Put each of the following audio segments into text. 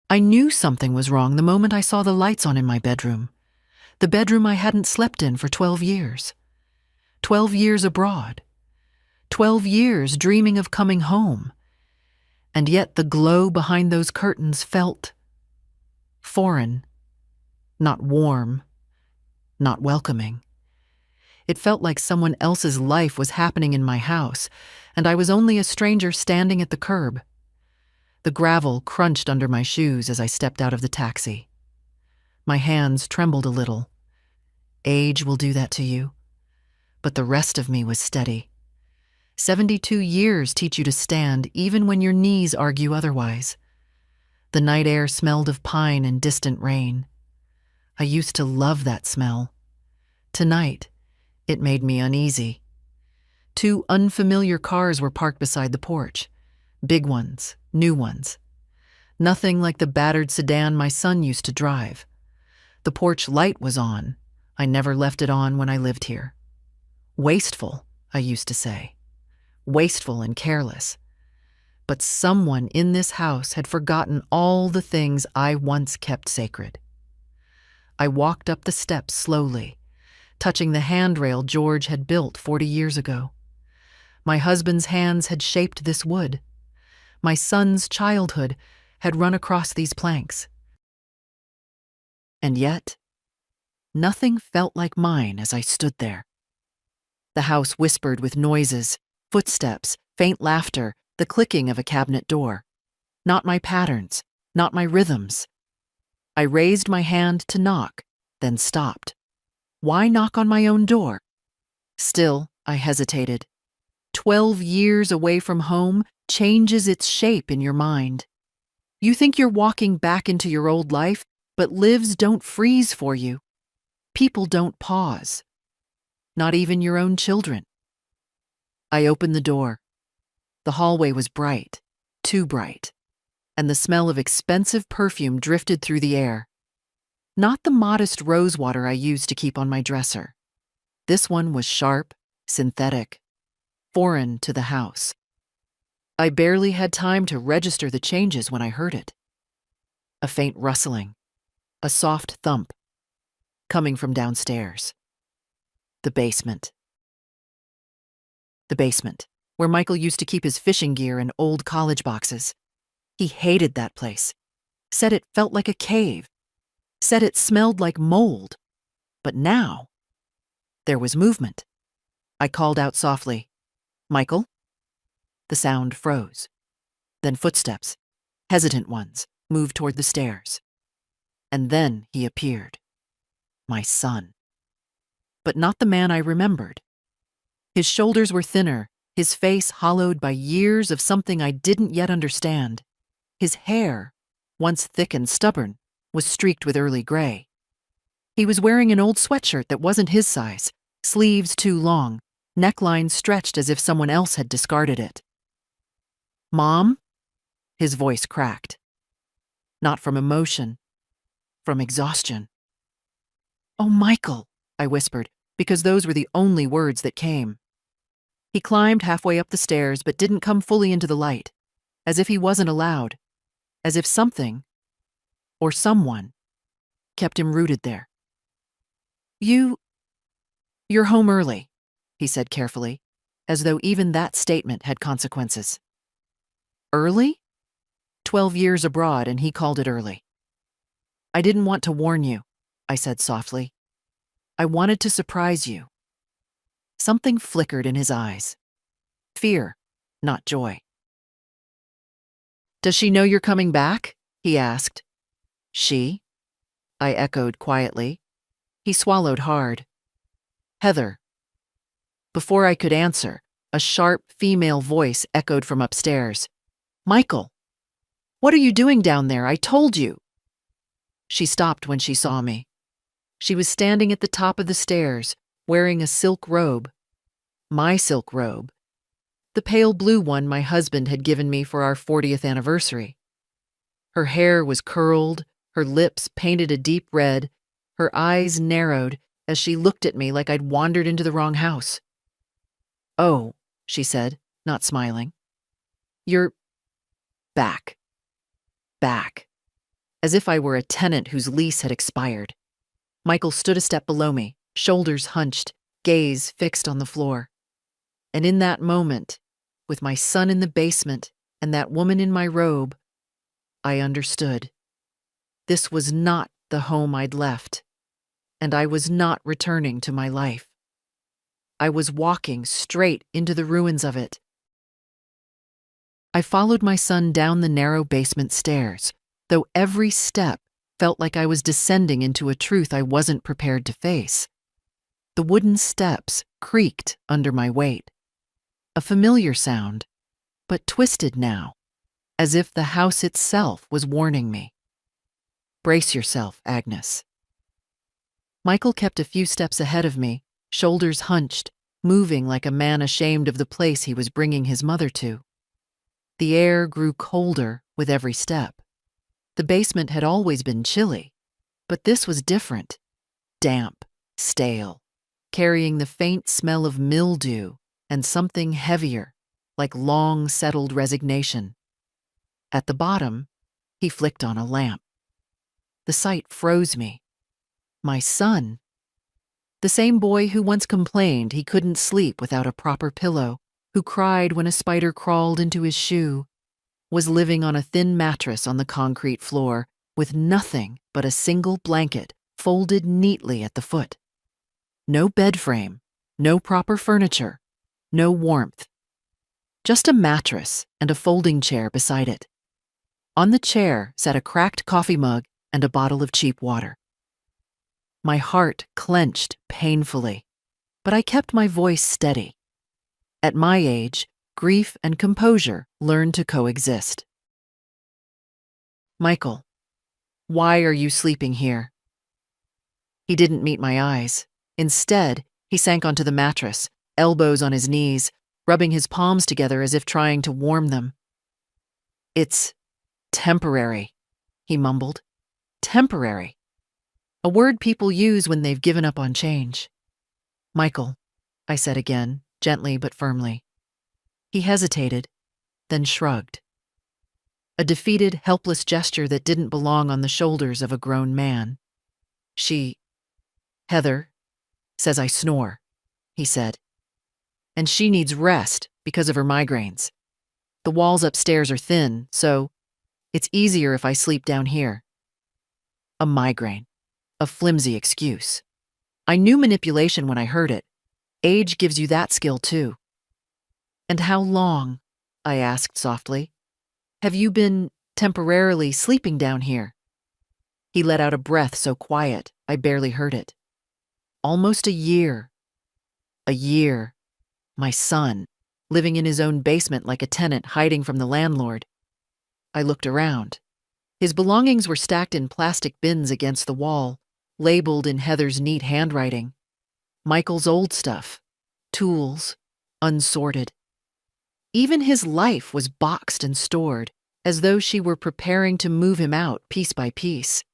I knew something was wrong the moment I saw the lights on in my bedroom, the bedroom I hadn't slept in for 12 years. 12 years abroad. 12 years dreaming of coming home. And yet the glow behind those curtains felt foreign, not warm, not welcoming. It felt like someone else's life was happening in my house, and I was only a stranger standing at the curb. The gravel crunched under my shoes as I stepped out of the taxi. My hands trembled a little. Age will do that to you. But the rest of me was steady. 72 years teach you to stand even when your knees argue otherwise. The night air smelled of pine and distant rain. I used to love that smell. Tonight, it made me uneasy. 2 unfamiliar cars were parked beside the porch. Big ones, new ones. Nothing like the battered sedan my son used to drive. The porch light was on. I never left it on when I lived here. Wasteful, I used to say. Wasteful and careless. But someone in this house had forgotten all the things I once kept sacred. I walked up the steps slowly, touching the handrail George had built 40 years ago. My husband's hands had shaped this wood. My son's childhood had run across these planks. And yet, nothing felt like mine as I stood there. The house whispered with noises, footsteps, faint laughter, the clicking of a cabinet door. Not my patterns, not my rhythms. I raised my hand to knock, then stopped. Why knock on my own door? Still, I hesitated. 12 years away from home changes its shape in your mind. You think you're walking back into your old life, but lives don't freeze for you. People don't pause. Not even your own children. I opened the door. The hallway was bright, too bright, and the smell of expensive perfume drifted through the air. Not the modest rosewater I used to keep on my dresser. This one was sharp, synthetic, foreign to the house. I barely had time to register the changes when I heard it. A faint rustling, a soft thump, coming from downstairs. The basement. The basement, where Michael used to keep his fishing gear and old college boxes. He hated that place. Said it felt like a cave. Said it smelled like mold. But now, there was movement. I called out softly, "Michael?" The sound froze. Then footsteps, hesitant ones, moved toward the stairs. And then he appeared. My son. But not the man I remembered. His shoulders were thinner, his face hollowed by years of something I didn't yet understand. His hair, once thick and stubborn, was streaked with early gray. He was wearing an old sweatshirt that wasn't his size, sleeves too long, neckline stretched as if someone else had discarded it. "Mom?" His voice cracked. Not from emotion, from exhaustion. "Oh, Michael," I whispered, because those were the only words that came. He climbed halfway up the stairs but didn't come fully into the light, as if he wasn't allowed, as if something, or someone, kept him rooted there. You're home early," he said carefully, as though even that statement had consequences. Early? 12 years abroad, and he called it early. "I didn't want to warn you," I said softly. "I wanted to surprise you." Something flickered in his eyes. Fear, not joy. "Does she know you're coming back?" he asked. "She?" I echoed quietly. He swallowed hard. "Heather." Before I could answer, a sharp female voice echoed from upstairs. "Michael, what are you doing down there? I told you." She stopped when she saw me. She was standing at the top of the stairs, wearing a silk robe. My silk robe. The pale blue one my husband had given me for our 40th anniversary. Her hair was curled, her lips painted a deep red, her eyes narrowed as she looked at me like I'd wandered into the wrong house. "Oh," she said, not smiling. "You're back. Back." as if I were a tenant whose lease had expired. Michael stood a step below me, shoulders hunched, gaze fixed on the floor. And in that moment, with my son in the basement and that woman in my robe, I understood. This was not the home I'd left, and I was not returning to my life. I was walking straight into the ruins of it. I followed my son down the narrow basement stairs, though every step felt like I was descending into a truth I wasn't prepared to face. The wooden steps creaked under my weight. A familiar sound, but twisted now, as if the house itself was warning me. Brace yourself, Agnes. Michael kept a few steps ahead of me, shoulders hunched, moving like a man ashamed of the place he was bringing his mother to. The air grew colder with every step. The basement had always been chilly, but this was different. Damp, stale, carrying the faint smell of mildew and something heavier, like long-settled resignation. At the bottom, he flicked on a lamp. The sight froze me. My son, the same boy who once complained he couldn't sleep without a proper pillow, who cried when a spider crawled into his shoe, was living on a thin mattress on the concrete floor with nothing but a single blanket folded neatly at the foot. No bed frame, no proper furniture, no warmth. Just a mattress and a folding chair beside it. On the chair sat a cracked coffee mug and a bottle of cheap water. My heart clenched painfully, but I kept my voice steady. At my age, grief and composure learn to coexist. Michael, why are you sleeping here? He didn't meet my eyes. Instead, he sank onto the mattress, elbows on his knees, rubbing his palms together as if trying to warm them. It's temporary, he mumbled. Temporary. A word people use when they've given up on change. Michael, I said again, gently but firmly. He hesitated, then shrugged. A defeated, helpless gesture that didn't belong on the shoulders of a grown man. Heather, says I snore, he said. And she needs rest because of her migraines. The walls upstairs are thin, so it's easier if I sleep down here. A migraine. A flimsy excuse. I knew manipulation when I heard it. Age gives you that skill too. And how long, I asked softly, have you been temporarily sleeping down here? He let out a breath so quiet I barely heard it. Almost a year. A year. My son, living in his own basement like a tenant hiding from the landlord. I looked around. His belongings were stacked in plastic bins against the wall, labeled in Heather's neat handwriting. Michael's old stuff, tools, unsorted. Even his life was boxed and stored, as though she were preparing to move him out piece by piece.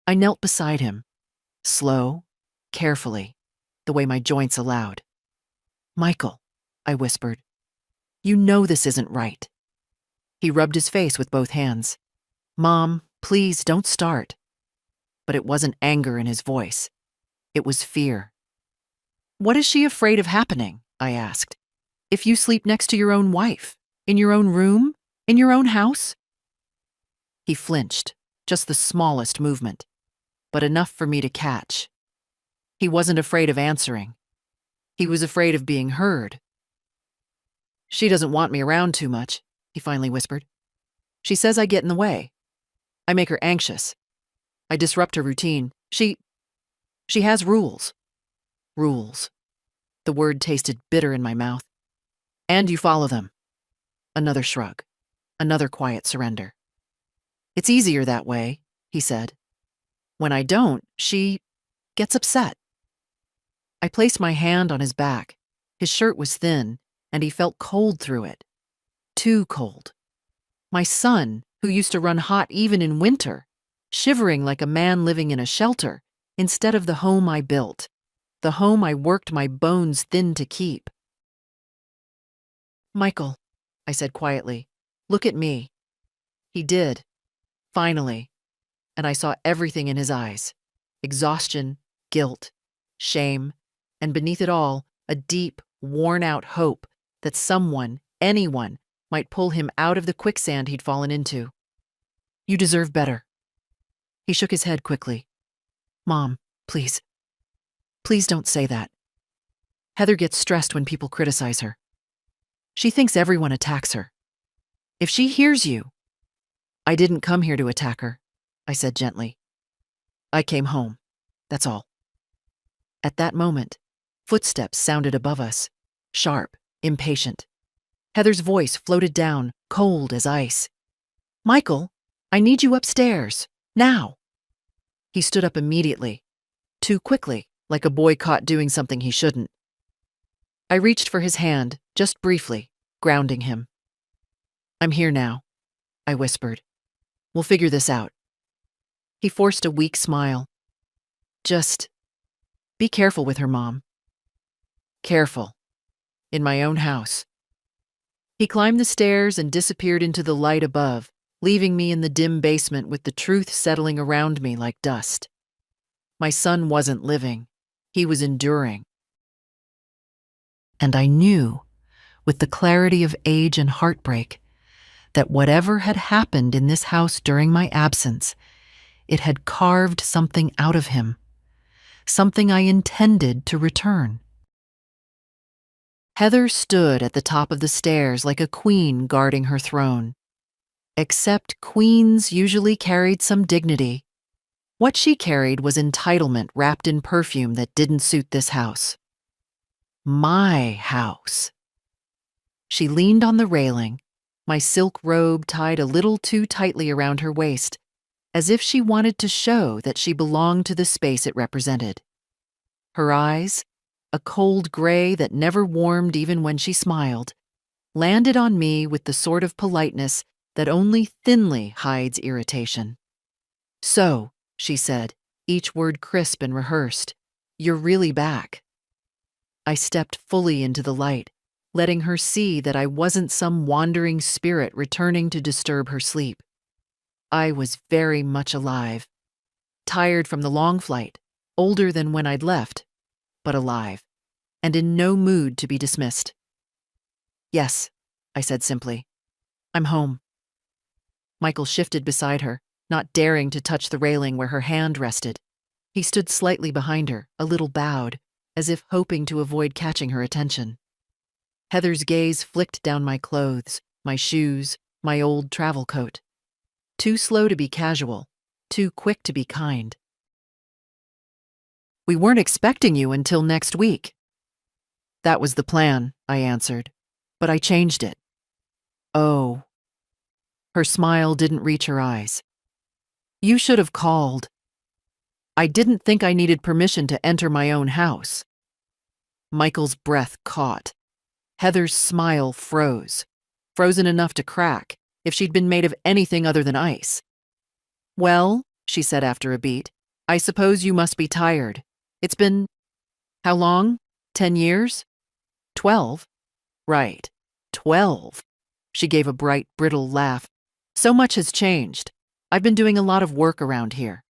I knelt beside him, slow, carefully, the way my joints allowed. Michael, I whispered, you know this isn't right. He rubbed his face with both hands. Mom, please don't start. But it wasn't anger in his voice. It was fear. What is she afraid of happening? I asked. If you sleep next to your own wife, in your own room, in your own house? He flinched, just the smallest movement, but enough for me to catch. He wasn't afraid of answering. He was afraid of being heard. She doesn't want me around too much, he finally whispered. She says I get in the way. I make her anxious. I disrupt her routine. She has rules. Rules. The word tasted bitter in my mouth. And you follow them. Another shrug. Another quiet surrender. It's easier that way, he said. When I don't, she gets upset. I placed my hand on his back. His shirt was thin, and he felt cold through it. Too cold. My son, who used to run hot even in winter, shivering like a man living in a shelter, instead of the home I built, the home I worked my bones thin to keep. Michael, I said quietly, look at me. He did. Finally. And I saw everything in his eyes: exhaustion, guilt, shame, and beneath it all, a deep, worn-out hope that someone, anyone, might pull him out of the quicksand he'd fallen into. You deserve better. He shook his head quickly. Mom, please. Please don't say that. Heather gets stressed when people criticize her. She thinks everyone attacks her. If she hears you— I didn't come here to attack her, I said gently. I came home. That's all. At that moment, footsteps sounded above us, sharp, impatient. Heather's voice floated down, cold as ice. Michael, I need you upstairs, now. He stood up immediately, too quickly, like a boy caught doing something he shouldn't. I reached for his hand, just briefly, grounding him. I'm here now, I whispered. We'll figure this out. He forced a weak smile. Just be careful with her, Mom. Careful. In my own house. He climbed the stairs and disappeared into the light above, leaving me in the dim basement with the truth settling around me like dust. My son wasn't living. He was enduring. And I knew, with the clarity of age and heartbreak, that whatever had happened in this house during my absence, it had carved something out of him, something I intended to return. Heather stood at the top of the stairs like a queen guarding her throne. Except queens usually carried some dignity. What she carried was entitlement wrapped in perfume that didn't suit this house. My house. She leaned on the railing, my silk robe tied a little too tightly around her waist, as if she wanted to show that she belonged to the space it represented. Her eyes, a cold gray that never warmed even when she smiled, landed on me with the sort of politeness that only thinly hides irritation. So, she said, each word crisp and rehearsed, you're really back. I stepped fully into the light, letting her see that I wasn't some wandering spirit returning to disturb her sleep. I was very much alive, tired from the long flight, older than when I'd left, but alive, and in no mood to be dismissed. Yes, I said simply. I'm home. Michael shifted beside her, not daring to touch the railing where her hand rested. He stood slightly behind her, a little bowed, as if hoping to avoid catching her attention. Heather's gaze flicked down my clothes, my shoes, my old travel coat. Too slow to be casual, too quick to be kind. We weren't expecting you until next week. That was the plan, I answered, but I changed it. Oh. Her smile didn't reach her eyes. You should have called. I didn't think I needed permission to enter my own house. Michael's breath caught. Heather's smile froze, frozen enough to crack if she'd been made of anything other than ice. Well, she said after a beat, I suppose you must be tired. It's been— how long? 10 years? 12? Right, 12. She gave a bright, brittle laugh. So much has changed. I've been doing a lot of work around here.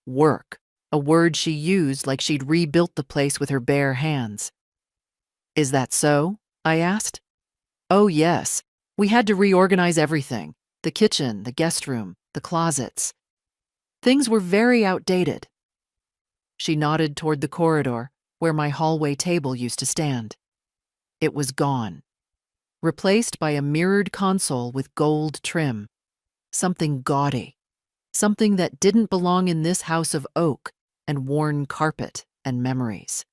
Work, a word she used like she'd rebuilt the place with her bare hands. Is that so? I asked. Oh, yes. We had to reorganize everything. The kitchen, the guest room, the closets. Things were very outdated. She nodded toward the corridor, where my hallway table used to stand. It was gone, replaced by a mirrored console with gold trim. Something gaudy. Something that didn't belong in this house of oak and worn carpet and memories.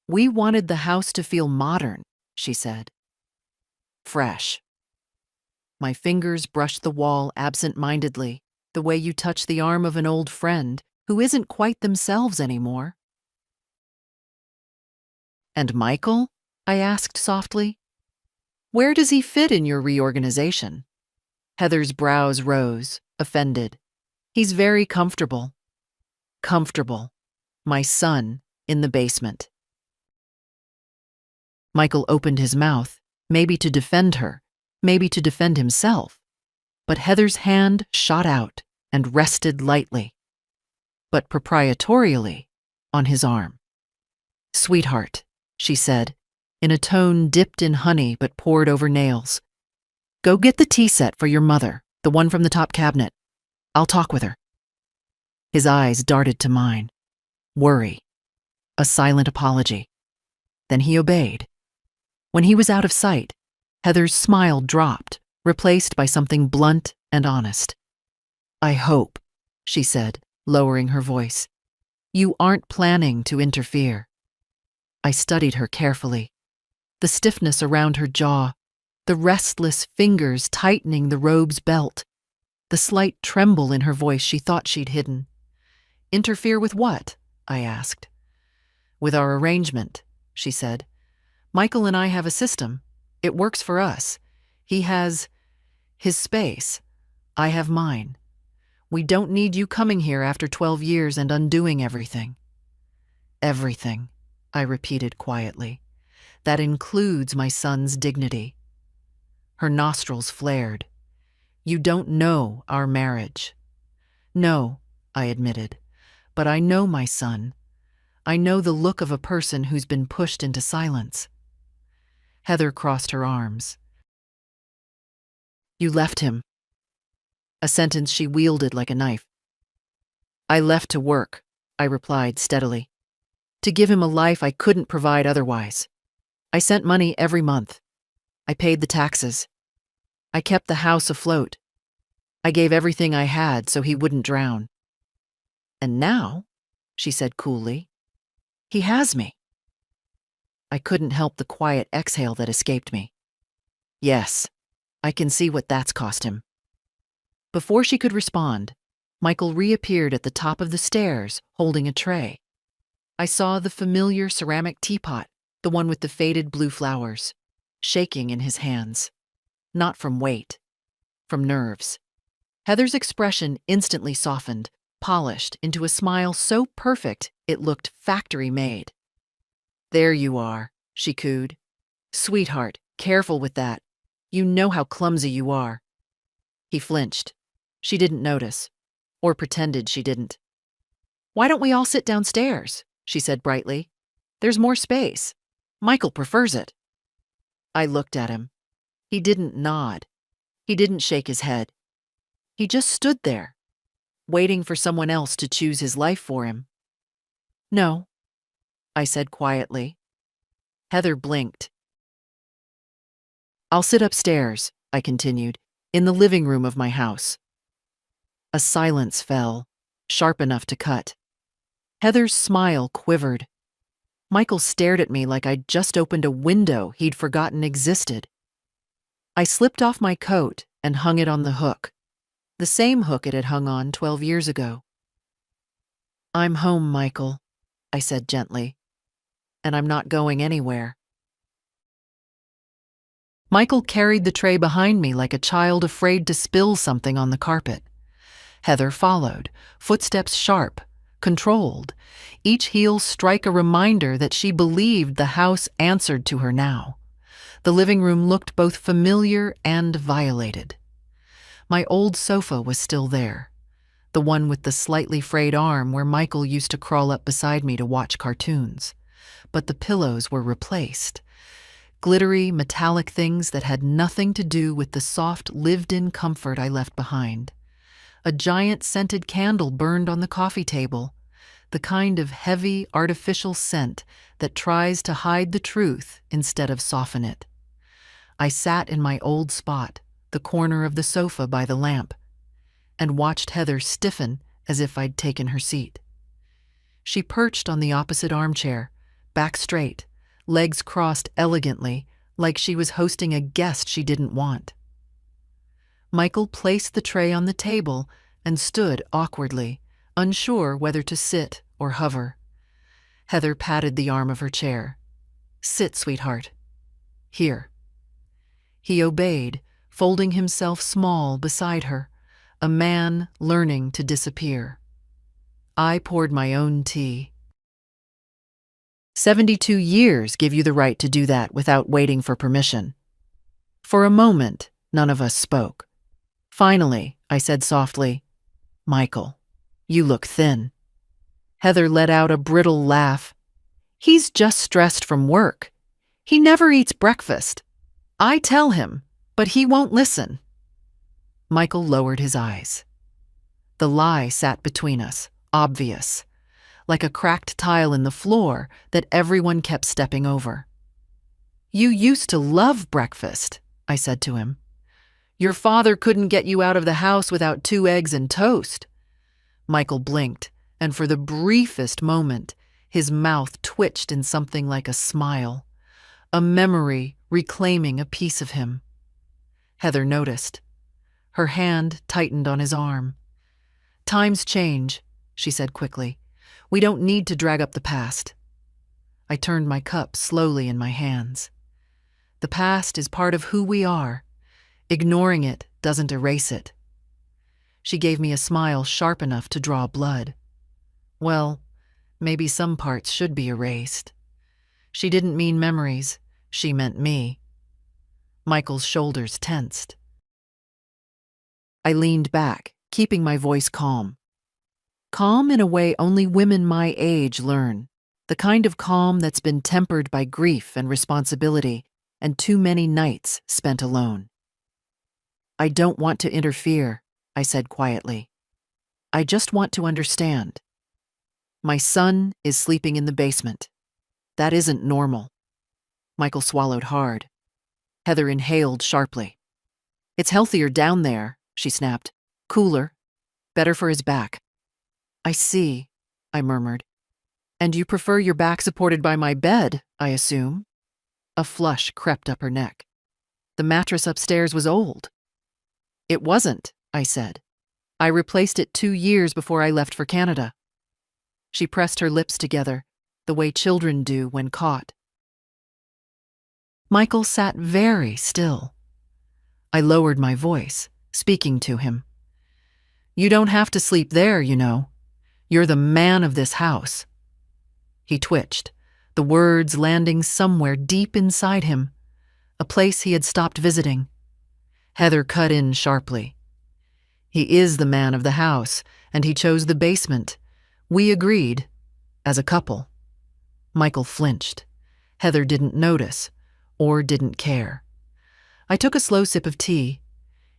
We wanted the house to feel modern, she said. Fresh. My fingers brushed the wall absent-mindedly, the way you touch the arm of an old friend who isn't quite themselves anymore. And Michael? I asked softly. Where does he fit in your reorganization? Heather's brows rose, offended. He's very comfortable. Comfortable. My son in the basement. Michael opened his mouth, maybe to defend her, maybe to defend himself. but Heather's hand shot out and rested lightly, but proprietorially, on his arm. "Sweetheart," she said, in a tone dipped in honey but poured over nails. "Go get the tea set for your mother, the one from the top cabinet. I'll talk with her." His eyes darted to mine. Worry. A silent apology. Then he obeyed. When he was out of sight, Heather's smile dropped, replaced by something blunt and honest. "I hope," she said, lowering her voice, "you aren't planning to interfere." I studied her carefully. The stiffness around her jaw, the restless fingers tightening the robe's belt, the slight tremble in her voice she thought she'd hidden. "Interfere with what?" I asked. "With our arrangement," she said. "Michael and I have a system. It works for us. He has his space. I have mine. We don't need you coming here after 12 years and undoing everything." "Everything," I repeated quietly. "That includes my son's dignity." Her nostrils flared. "You don't know our marriage." "No," I admitted, "but I know my son. I know the look of a person who's been pushed into silence." Heather crossed her arms. "You left him." A sentence she wielded like a knife. "I left to work," I replied steadily. "To give him a life I couldn't provide otherwise. I sent money every month. I paid the taxes. I kept the house afloat. I gave everything I had so he wouldn't drown. And now," she said coolly, "he has me." I couldn't help the quiet exhale that escaped me. "Yes, I can see what that's cost him." Before she could respond, Michael reappeared at the top of the stairs, holding a tray. I saw the familiar ceramic teapot, the one with the faded blue flowers, shaking in his hands. Not from weight, from nerves. Heather's expression instantly softened, polished into a smile so perfect it looked factory-made. "There you are," she cooed. "Sweetheart, careful with that. You know how clumsy you are." He flinched. She didn't notice, or pretended she didn't. "Why don't we all sit downstairs?" she said brightly. "There's more space. Michael prefers it." I looked at him. He didn't nod. He didn't shake his head. He just stood there, waiting for someone else to choose his life for him. "No," I said quietly. Heather blinked. "I'll sit upstairs," I continued, "in the living room of my house." A silence fell, sharp enough to cut. Heather's smile quivered. Michael stared at me like I'd just opened a window he'd forgotten existed. I slipped off my coat and hung it on the hook, the same hook it had hung on 12 years ago. "I'm home, Michael," I said gently, "and I'm not going anywhere." Michael carried the tray behind me like a child afraid to spill something on the carpet. Heather followed, footsteps sharp, controlled, each heel strike a reminder that she believed the house answered to her now. The living room looked both familiar and violated. My old sofa was still there, the one with the slightly frayed arm where Michael used to crawl up beside me to watch cartoons. But the pillows were replaced. Glittery, metallic things that had nothing to do with the soft, lived-in comfort I left behind. A giant scented candle burned on the coffee table, the kind of heavy, artificial scent that tries to hide the truth instead of soften it. I sat in my old spot, the corner of the sofa by the lamp, and watched Heather stiffen as if I'd taken her seat. She perched on the opposite armchair, back straight, legs crossed elegantly, like she was hosting a guest she didn't want. Michael placed the tray on the table and stood awkwardly, unsure whether to sit or hover. Heather patted the arm of her chair. "Sit, sweetheart. Here." He obeyed, folding himself small beside her, a man learning to disappear. I poured my own tea. 72 years give you the right to do that without waiting for permission. For a moment, none of us spoke. Finally, I said softly, "Michael, you look thin." Heather let out a brittle laugh. "He's just stressed from work. He never eats breakfast. I tell him, but he won't listen." Michael lowered his eyes. The lie sat between us, obvious, like a cracked tile in the floor that everyone kept stepping over. "You used to love breakfast," I said to him. "Your father couldn't get you out of the house without 2 eggs and toast." Michael blinked, and for the briefest moment, his mouth twitched in something like a smile, a memory reclaiming a piece of him. Heather noticed. Her hand tightened on his arm. "Times change," she said quickly. "We don't need to drag up the past." I turned my cup slowly in my hands. The past is part of who we are. Ignoring it doesn't erase it. She gave me a smile sharp enough to draw blood. Well, maybe some parts should be erased. She didn't mean memories. She meant me. Michael's shoulders tensed. I leaned back, keeping my voice calm. Calm in a way only women my age learn. The kind of calm that's been tempered by grief and responsibility and too many nights spent alone. "I don't want to interfere," I said quietly. "I just want to understand. My son is sleeping in the basement. That isn't normal." Michael swallowed hard. Heather inhaled sharply. "It's healthier down there," she snapped. "Cooler. Better for his back." "I see," I murmured. "And you prefer your back supported by my bed, I assume?" A flush crept up her neck. "The mattress upstairs was old." "It wasn't," I said. "I replaced it 2 years before I left for Canada." She pressed her lips together, the way children do when caught. Michael sat very still. I lowered my voice, speaking to him. "You don't have to sleep there, you know. You're the man of this house." He twitched, the words landing somewhere deep inside him, a place he had stopped visiting. Heather cut in sharply. "He is the man of the house, and he chose the basement. We agreed, as a couple." Michael flinched. Heather didn't notice, or didn't care. I took a slow sip of tea.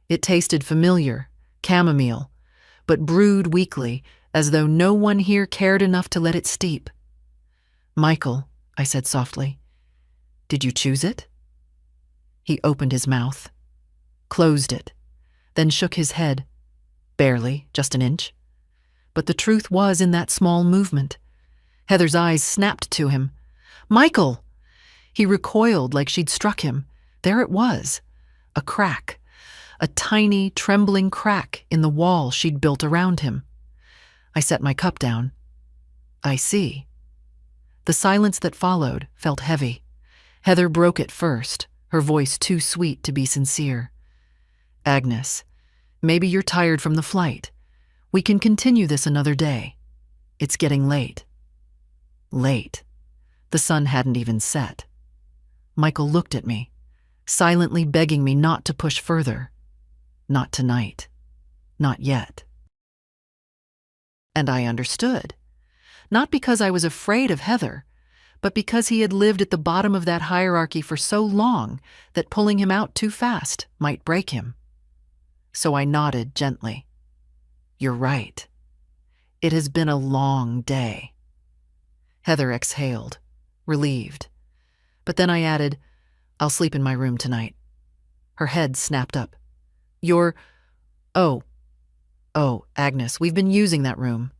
It tasted familiar, chamomile, but brewed weakly, as though no one here cared enough to let it steep. "Michael," I said softly, "did you choose it?" He opened his mouth, closed it, then shook his head. Barely, just an inch. But the truth was in that small movement. Heather's eyes snapped to him. "Michael!" He recoiled like she'd struck him. There it was, a crack, a tiny, trembling crack in the wall she'd built around him. I set my cup down. "I see." The silence that followed felt heavy. Heather broke it first, her voice too sweet to be sincere. "Agnes, maybe you're tired from the flight. We can continue this another day. It's getting late." Late. The sun hadn't even set. Michael looked at me, silently begging me not to push further. Not tonight. Not yet. And I understood. Not because I was afraid of Heather, but because he had lived at the bottom of that hierarchy for so long that pulling him out too fast might break him. So I nodded gently. "You're right. It has been a long day." Heather exhaled, relieved. But then I added, "I'll sleep in my room tonight." Her head snapped up. "You're... Oh, Agnes, we've been using that room.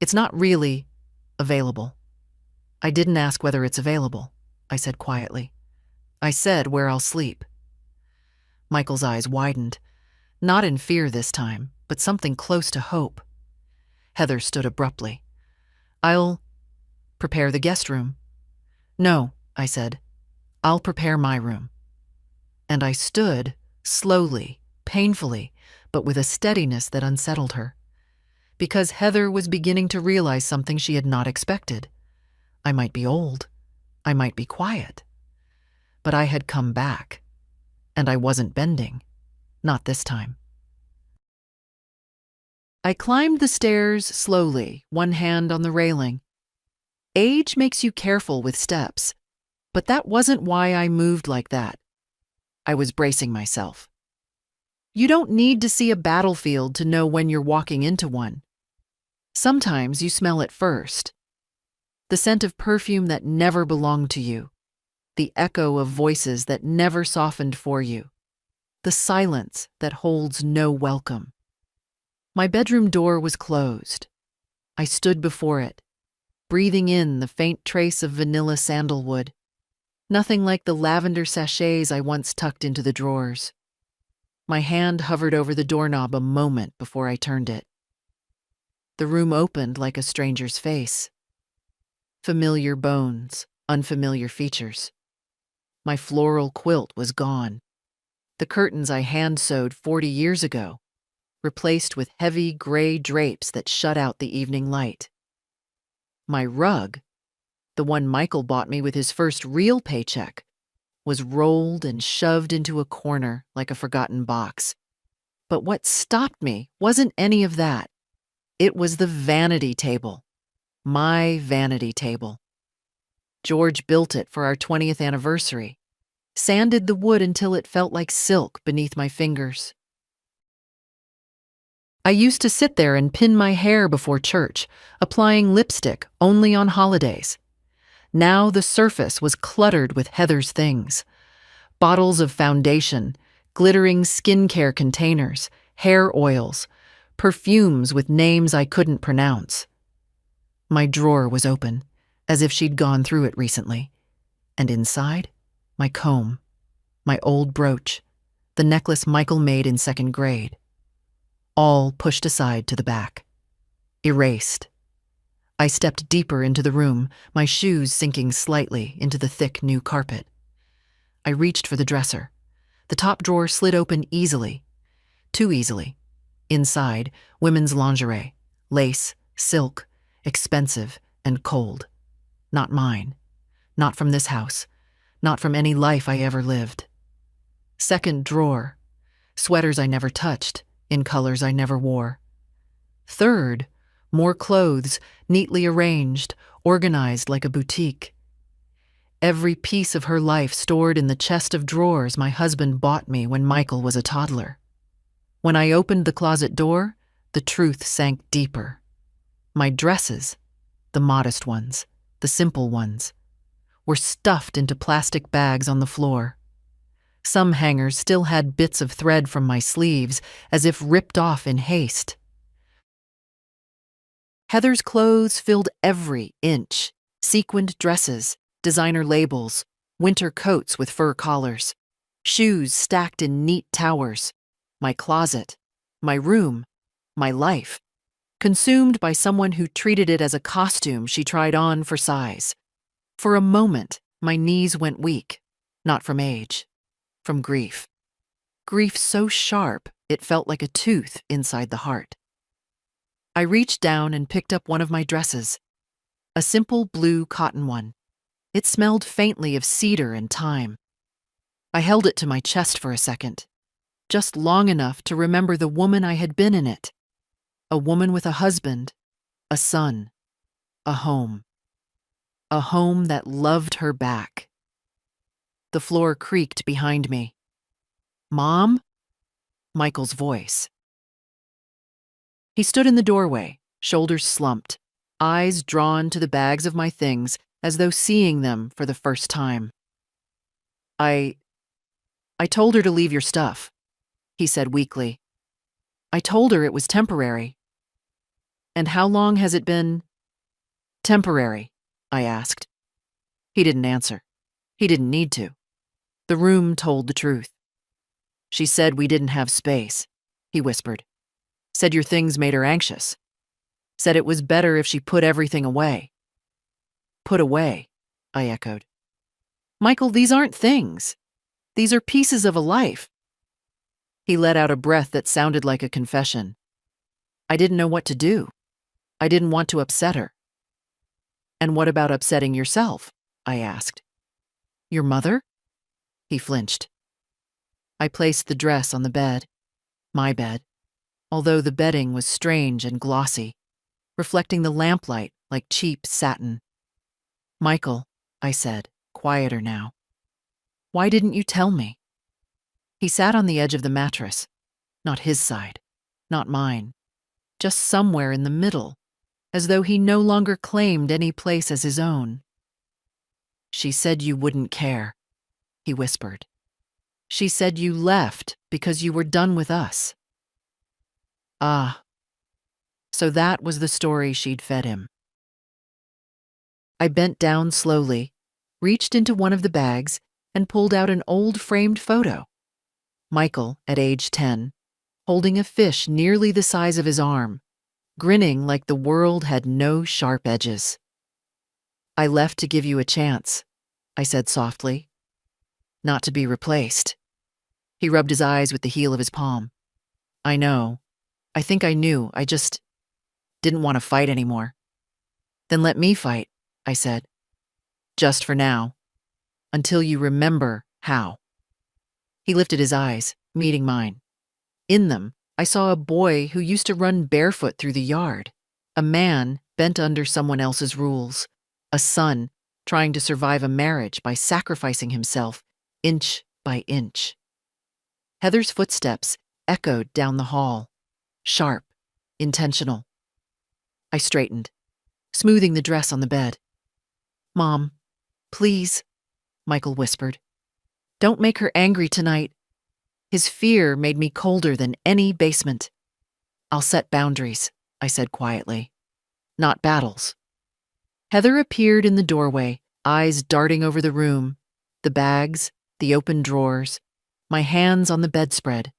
It's not really available." "I didn't ask whether it's available," I said quietly. "I said where I'll sleep." Michael's eyes widened, not in fear this time, but something close to hope. Heather stood abruptly. "I'll prepare the guest room." "No," I said. "I'll prepare my room." And I stood, slowly, painfully, but with a steadiness that unsettled her. Because Heather was beginning to realize something she had not expected. I might be old. I might be quiet. But I had come back. And I wasn't bending. Not this time. I climbed the stairs slowly, one hand on the railing. Age makes you careful with steps, but that wasn't why I moved like that. I was bracing myself. You don't need to see a battlefield to know when you're walking into one. Sometimes you smell it first. The scent of perfume that never belonged to you. The echo of voices that never softened for you. The silence that holds no welcome. My bedroom door was closed. I stood before it, breathing in the faint trace of vanilla sandalwood. Nothing like the lavender sachets I once tucked into the drawers. My hand hovered over the doorknob a moment before I turned it. The room opened like a stranger's face. Familiar bones, unfamiliar features. My floral quilt was gone. The curtains I hand-sewed 40 years ago, replaced with heavy gray drapes that shut out the evening light. My rug, the one Michael bought me with his first real paycheck, was rolled and shoved into a corner like a forgotten box. But what stopped me wasn't any of that. It was the vanity table. My vanity table. George built it for our 20th anniversary, sanded the wood until it felt like silk beneath my fingers. I used to sit there and pin my hair before church, applying lipstick only on holidays. Now the surface was cluttered with Heather's things. Bottles of foundation, glittering skincare containers, hair oils, perfumes with names I couldn't pronounce. My drawer was open, as if she'd gone through it recently. And inside, my comb, my old brooch, the necklace Michael made in 2nd grade. All pushed aside to the back. Erased. I stepped deeper into the room, my shoes sinking slightly into the thick new carpet. I reached for the dresser. The top drawer slid open easily. Too easily. Inside, women's lingerie, lace, silk, expensive and cold. Not mine. Not from this house. Not from any life I ever lived. 2nd drawer. Sweaters I never touched, in colors I never wore. 3rd, more clothes, neatly arranged, organized like a boutique. Every piece of her life stored in the chest of drawers my husband bought me when Michael was a toddler. When I opened the closet door, the truth sank deeper. My dresses, the modest ones, the simple ones, were stuffed into plastic bags on the floor. Some hangers still had bits of thread from my sleeves, as if ripped off in haste. Heather's clothes filled every inch. Sequined dresses, designer labels, winter coats with fur collars, shoes stacked in neat towers. My closet, my room, my life, consumed by someone who treated it as a costume she tried on for size. For a moment, my knees went weak, not from age. From grief. Grief so sharp, it felt like a tooth inside the heart. I reached down and picked up one of my dresses, a simple blue cotton one. It smelled faintly of cedar and thyme. I held it to my chest for a second, just long enough to remember the woman I had been in it. A woman with a husband, a son, a home. A home that loved her back. The floor creaked behind me. "Mom?" Michael's voice. He stood in the doorway, shoulders slumped, eyes drawn to the bags of my things as though seeing them for the first time. I told her to leave your stuff," he said weakly. "I told her it was temporary." "And how long has it been temporary?" I asked. He didn't answer. He didn't need to. The room told the truth. "She said we didn't have space," he whispered. "Said your things made her anxious. Said it was better if she put everything away." "Put away," I echoed. "Michael, these aren't things. These are pieces of a life." He let out a breath that sounded like a confession. I didn't know what to do. I didn't want to upset her. "And what about upsetting yourself?" I asked. "Your mother?" He flinched. I placed the dress on the bed, my bed, although the bedding was strange and glossy, reflecting the lamplight like cheap satin. "Michael," I said, quieter now, "why didn't you tell me?" He sat on the edge of the mattress, not his side, not mine, just somewhere in the middle, as though he no longer claimed any place as his own. "She said you wouldn't care," he whispered. "She said you left because you were done with us." Ah, so that was the story she'd fed him. I bent down slowly, reached into one of the bags, and pulled out an old framed photo. Michael, at age 10, holding a fish nearly the size of his arm, grinning like the world had no sharp edges. "I left to give you a chance," I said softly. "Not to be replaced." He rubbed his eyes with the heel of his palm. "I know. I think I knew. I just didn't want to fight anymore." "Then let me fight," I said. "Just for now. Until you remember how." He lifted his eyes, meeting mine. In them, I saw a boy who used to run barefoot through the yard, a man bent under someone else's rules, a son trying to survive a marriage by sacrificing himself inch by inch. Heather's footsteps echoed down the hall, sharp, intentional. I straightened, smoothing the dress on the bed. "Mom, please," Michael whispered. "Don't make her angry tonight." His fear made me colder than any basement. "I'll set boundaries," I said quietly. "Not battles." Heather appeared in the doorway, eyes darting over the room, the bags, the open drawers, my hands on the bedspread.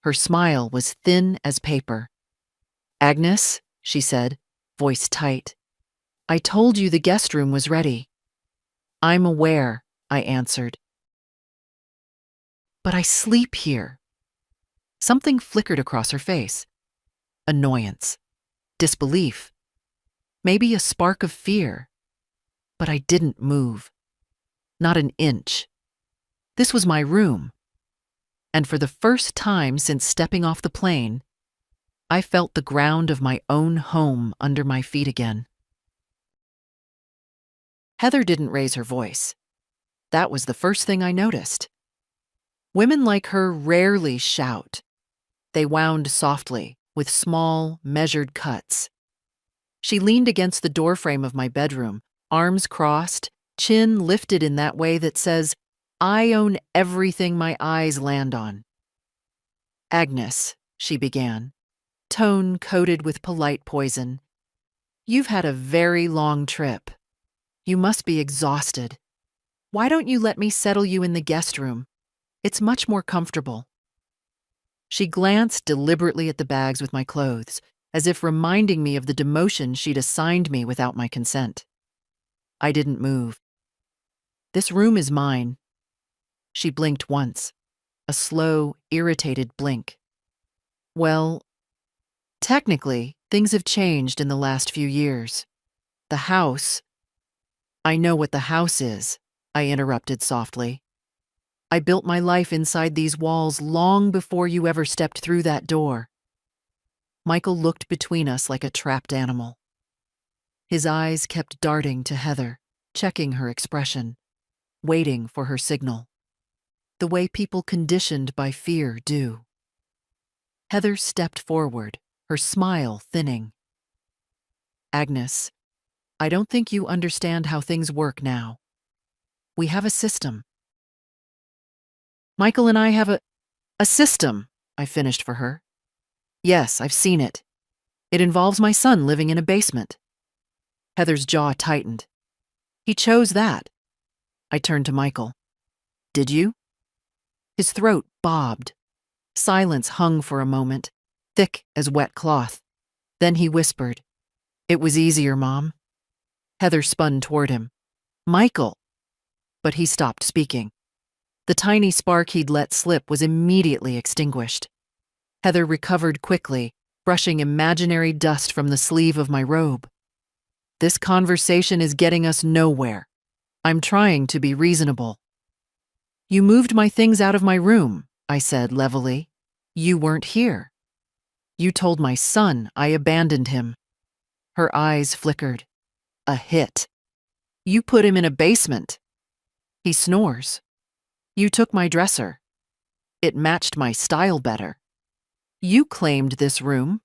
Her smile was thin as paper. "Agnes," she said, voice tight, "I told you the guest room was ready." "I'm aware," I answered. "But I sleep here." Something flickered across her face. Annoyance. Disbelief. Maybe a spark of fear. But I didn't move. Not an inch. This was my room. And for the first time since stepping off the plane, I felt the ground of my own home under my feet again. Heather didn't raise her voice. That was the first thing I noticed. Women like her rarely shout. They wound softly, with small, measured cuts. She leaned against the doorframe of my bedroom, arms crossed, chin lifted in that way that says, "I own everything my eyes land on." "Agnes," she began, tone coated with polite poison, "you've had a very long trip. You must be exhausted. Why don't you let me settle you in the guest room? It's much more comfortable." She glanced deliberately at the bags with my clothes, as if reminding me of the demotion she'd assigned me without my consent. I didn't move. "This room is mine." She blinked once, a slow, irritated blink. "Well, technically, things have changed in the last few years. The house—" "I know what the house is," I interrupted softly. "I built my life inside these walls long before you ever stepped through that door." Michael looked between us like a trapped animal. His eyes kept darting to Heather, checking her expression, waiting for her signal. The way people conditioned by fear do. Heather stepped forward, her smile thinning. "Agnes, I don't think you understand how things work now. We have a system." "Michael and I have a system," I finished for her. "Yes, I've seen it. It involves my son living in a basement." Heather's jaw tightened. "He chose that." I turned to Michael. "Did you?" His throat bobbed. Silence hung for a moment, thick as wet cloth. Then he whispered, "It was easier, Mom." Heather spun toward him. "Michael!" But he stopped speaking. The tiny spark he'd let slip was immediately extinguished. Heather recovered quickly, brushing imaginary dust from the sleeve of my robe. "This conversation is getting us nowhere. I'm trying to be reasonable." "You moved my things out of my room," I said levelly. "You weren't here." You told my son I abandoned him. Her eyes flickered. A hit. You put him in a basement. He snores. You took my dresser. It matched my style better. You claimed this room.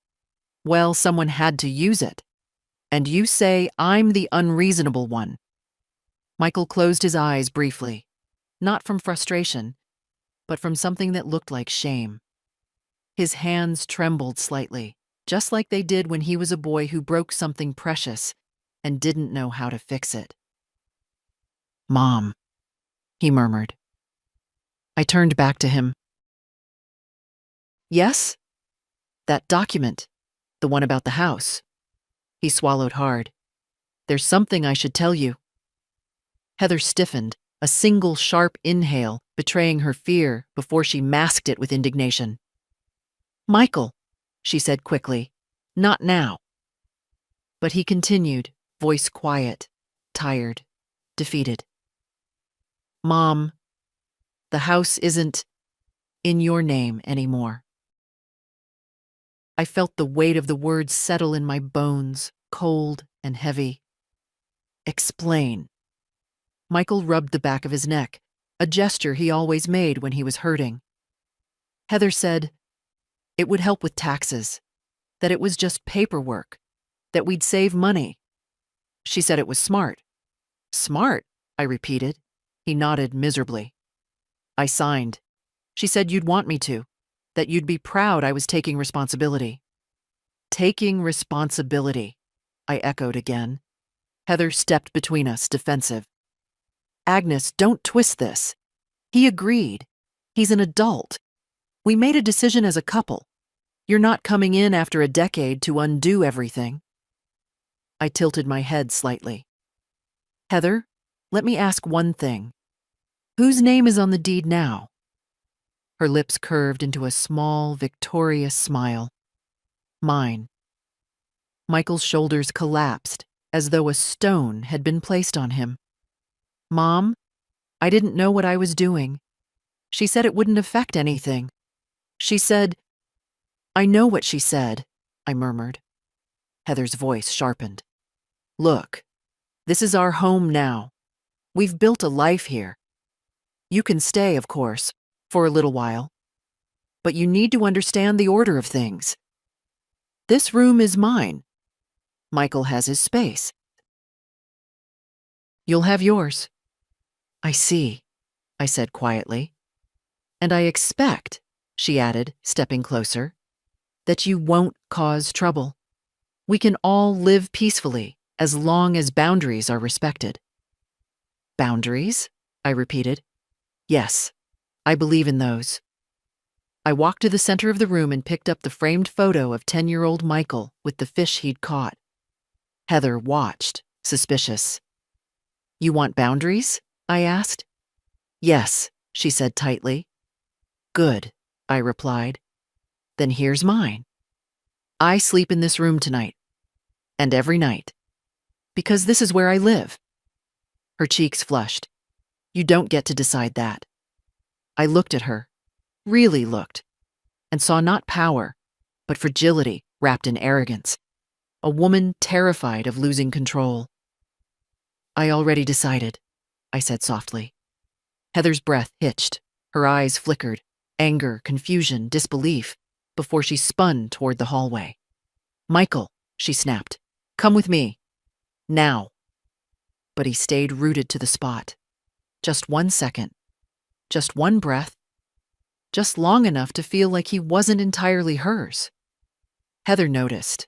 Well, someone had to use it. And you say I'm the unreasonable one. Michael closed his eyes briefly, not from frustration, but from something that looked like shame. His hands trembled slightly, just like they did when he was a boy who broke something precious and didn't know how to fix it. Mom, he murmured. I turned back to him. Yes? That document, the one about the house. He swallowed hard. There's something I should tell you. Heather stiffened, a single sharp inhale betraying her fear before she masked it with indignation. Michael, she said quickly, not now. But he continued, voice quiet, tired, defeated. Mom, the house isn't in your name anymore. I felt the weight of the words settle in my bones, cold and heavy. Explain. Michael rubbed the back of his neck, a gesture he always made when he was hurting. Heather said, it would help with taxes, that it was just paperwork, that we'd save money. She said it was smart. Smart, I repeated. He nodded miserably. I signed. She said you'd want me to, that you'd be proud I was taking responsibility. Taking responsibility, I echoed again. Heather stepped between us, defensive. Agnes, don't twist this. He agreed. He's an adult. We made a decision as a couple. You're not coming in after a decade to undo everything. I tilted my head slightly. Heather, let me ask one thing. Whose name is on the deed now? Her lips curved into a small, victorious smile. Mine. Michael's shoulders collapsed, as though a stone had been placed on him. Mom, I didn't know what I was doing. She said it wouldn't affect anything. She said, I know what she said, I murmured. Heather's voice sharpened. Look, this is our home now. We've built a life here. You can stay, of course, for a little while. But you need to understand the order of things. This room is mine. Michael has his space. You'll have yours. I see, I said quietly. And I expect, she added, stepping closer, that you won't cause trouble. We can all live peacefully as long as boundaries are respected. Boundaries? I repeated. Yes, I believe in those. I walked to the center of the room and picked up the framed photo of 10-year-old Michael with the fish he'd caught. Heather watched, suspicious. You want boundaries? I asked. Yes, she said tightly. Good, I replied. Then here's mine. I sleep in this room tonight. And every night. Because this is where I live. Her cheeks flushed. You don't get to decide that. I looked at her, really looked, and saw not power, but fragility wrapped in arrogance. A woman terrified of losing control. I already decided, I said softly. Heather's breath hitched, her eyes flickered, anger, confusion, disbelief, before she spun toward the hallway. Michael, she snapped, come with me. Now. But he stayed rooted to the spot. Just 1 second. Just one breath. Just long enough to feel like he wasn't entirely hers. Heather noticed.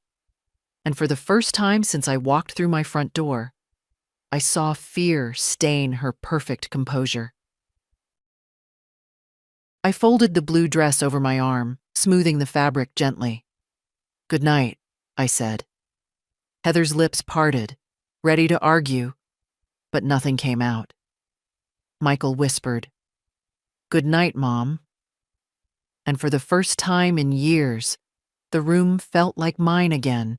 And for the first time since I walked through my front door, I saw fear stain her perfect composure. I folded the blue dress over my arm, smoothing the fabric gently. Good night, I said. Heather's lips parted, ready to argue, but nothing came out. Michael whispered, Good night, Mom. And for the first time in years, the room felt like mine again.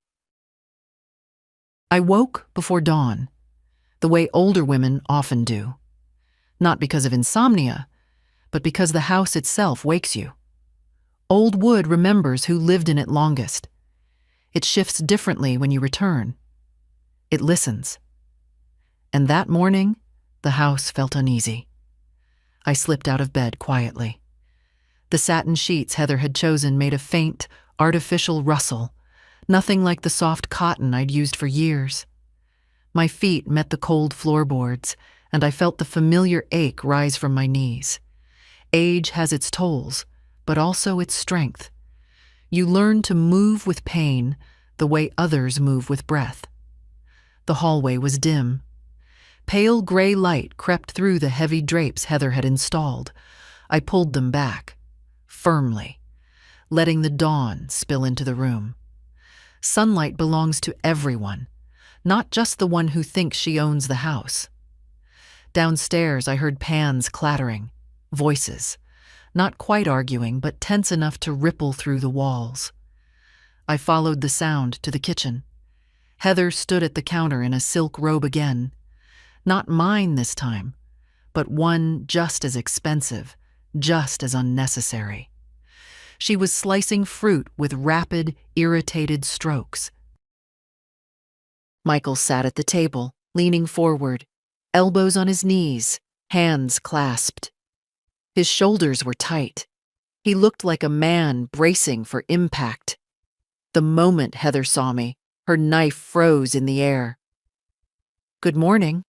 I woke before dawn, the way older women often do. Not because of insomnia, but because the house itself wakes you. Old wood remembers who lived in it longest. It shifts differently when you return. It listens. And that morning, the house felt uneasy. I slipped out of bed quietly. The satin sheets Heather had chosen made a faint, artificial rustle, nothing like the soft cotton I'd used for years. My feet met the cold floorboards, and I felt the familiar ache rise from my knees. Age has its tolls, but also its strength. You learn to move with pain the way others move with breath. The hallway was dim. Pale gray light crept through the heavy drapes Heather had installed. I pulled them back, firmly, letting the dawn spill into the room. Sunlight belongs to everyone, not just the one who thinks she owns the house. Downstairs, I heard pans clattering, voices, not quite arguing, but tense enough to ripple through the walls. I followed the sound to the kitchen. Heather stood at the counter in a silk robe again. Not mine this time, but one just as expensive, just as unnecessary. She was slicing fruit with rapid, irritated strokes. Michael sat at the table, leaning forward, elbows on his knees, hands clasped. His shoulders were tight. He looked like a man bracing for impact. The moment Heather saw me, her knife froze in the air. "Good morning,"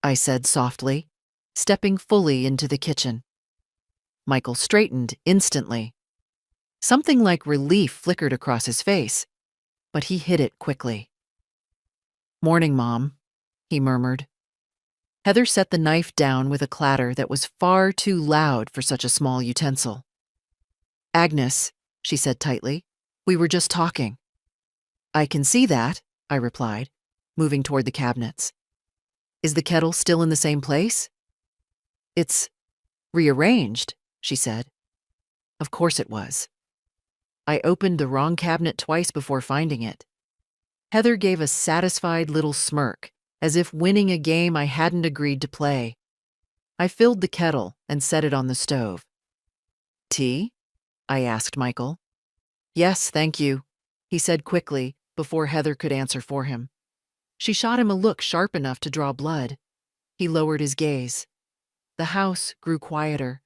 I said softly, stepping fully into the kitchen. Michael straightened instantly. Something like relief flickered across his face, but he hid it quickly. "Morning, Mom," he murmured. Heather set the knife down with a clatter that was far too loud for such a small utensil. "Agnes," she said tightly, "we were just talking." "I can see that," I replied, moving toward the cabinets. "Is the kettle still in the same place?" "It's rearranged," she said. Of course it was. I opened the wrong cabinet twice before finding it. Heather gave a satisfied little smirk, as if winning a game I hadn't agreed to play. I filled the kettle and set it on the stove. "Tea?" I asked Michael. "Yes, thank you," he said quickly before Heather could answer for him. She shot him a look sharp enough to draw blood. He lowered his gaze. The house grew quieter.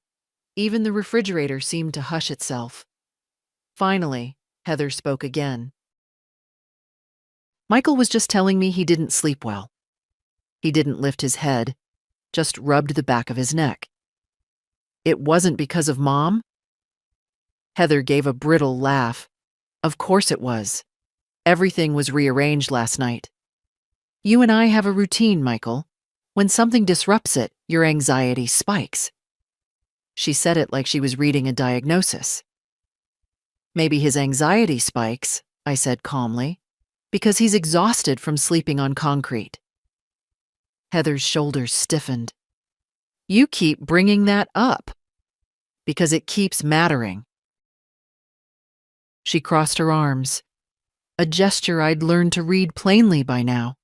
Even the refrigerator seemed to hush itself. Finally, Heather spoke again. "Michael was just telling me he didn't sleep well." He didn't lift his head, just rubbed the back of his neck. "It wasn't because of Mom?" Heather gave a brittle laugh. "Of course it was. Everything was rearranged last night. You and I have a routine, Michael. When something disrupts it, your anxiety spikes." She said it like she was reading a diagnosis. "Maybe his anxiety spikes," I said calmly, "because he's exhausted from sleeping on concrete." Heather's shoulders stiffened. "You keep bringing that up." "Because it keeps mattering." She crossed her arms, a gesture I'd learned to read plainly by now.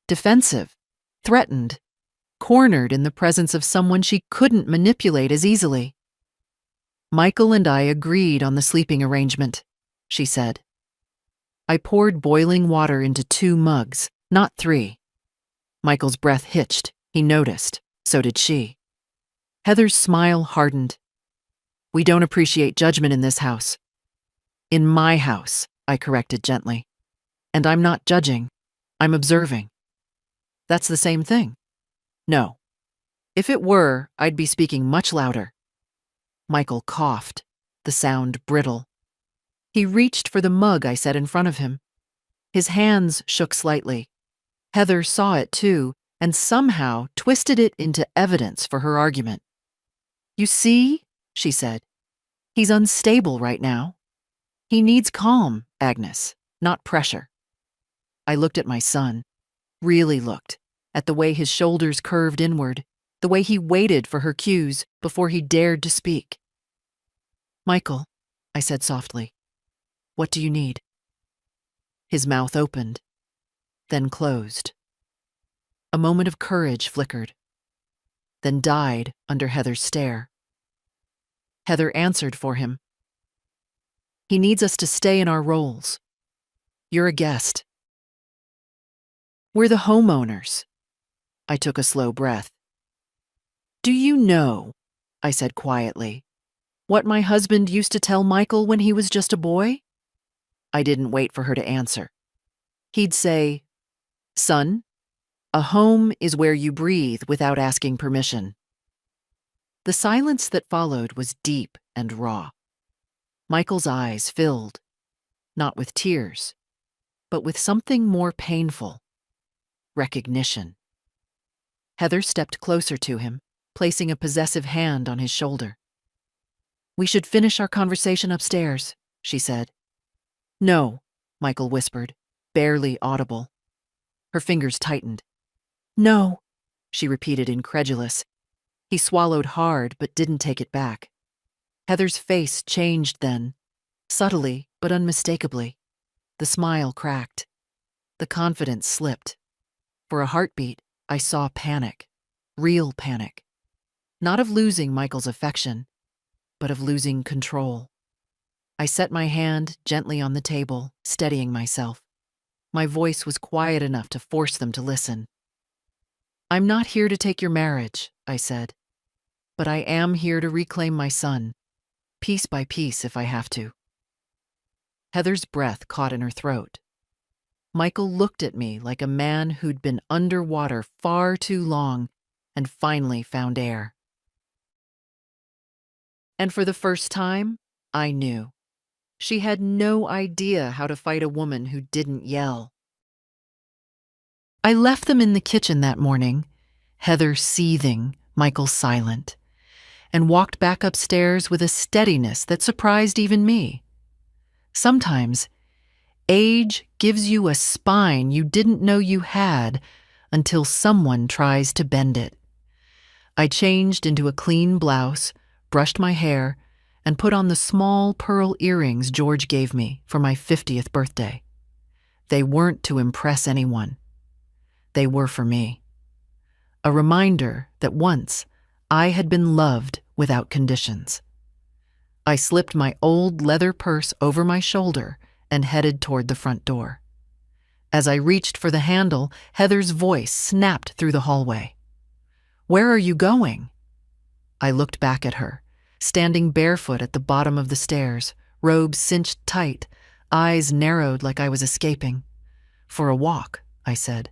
Defensive, threatened, cornered in the presence of someone she couldn't manipulate as easily. "Michael and I agreed on the sleeping arrangement," she said. I poured boiling water into 2 mugs, not 3. Michael's breath hitched. He noticed. So did she. Heather's smile hardened. "We don't appreciate judgment in this house." "In my house," I corrected gently. "And I'm not judging. I'm observing." "That's the same thing." "No. If it were, I'd be speaking much louder." Michael coughed, the sound brittle. He reached for the mug I set in front of him. His hands shook slightly. Heather saw it too, and somehow twisted it into evidence for her argument. "You see," she said, "he's unstable right now. He needs calm, Agnes, not pressure." I looked at my son, really looked, at the way his shoulders curved inward, the way he waited for her cues before he dared to speak. "Michael," I said softly, "what do you need?" His mouth opened, then closed. A moment of courage flickered, then died under Heather's stare. Heather answered for him. He needs us to stay in our roles. You're a guest. We're the homeowners. I took a slow breath. Do you know, I said quietly, what my husband used to tell Michael when he was just a boy? I didn't wait for her to answer. He'd say, "Son, a home is where you breathe without asking permission." The silence that followed was deep and raw. Michael's eyes filled, not with tears, but with something more painful: recognition. Heather stepped closer to him, placing a possessive hand on his shoulder. "We should finish our conversation upstairs," she said. "No," Michael whispered, barely audible. Her fingers tightened. "No," she repeated, incredulous. He swallowed hard but didn't take it back. Heather's face changed then, subtly but unmistakably. The smile cracked. The confidence slipped. For a heartbeat, I saw panic. Real panic. Not of losing Michael's affection, but of losing control. I set my hand gently on the table, steadying myself. My voice was quiet enough to force them to listen. "I'm not here to take your marriage," I said, "but I am here to reclaim my son, piece by piece if I have to." Heather's breath caught in her throat. Michael looked at me like a man who'd been underwater far too long and finally found air. And for the first time, I knew. She had no idea how to fight a woman who didn't yell. I left them in the kitchen that morning, Heather seething, Michael silent, and walked back upstairs with a steadiness that surprised even me. Sometimes, age gives you a spine you didn't know you had until someone tries to bend it. I changed into a clean blouse, brushed my hair, and put on the small pearl earrings George gave me for my 50th birthday. They weren't to impress anyone. They were for me. A reminder that once I had been loved without conditions. I slipped my old leather purse over my shoulder and headed toward the front door. As I reached for the handle, Heather's voice snapped through the hallway. "Where are you going?" I looked back at her, standing barefoot at the bottom of the stairs, robes cinched tight, eyes narrowed like I was escaping. "For a walk," I said.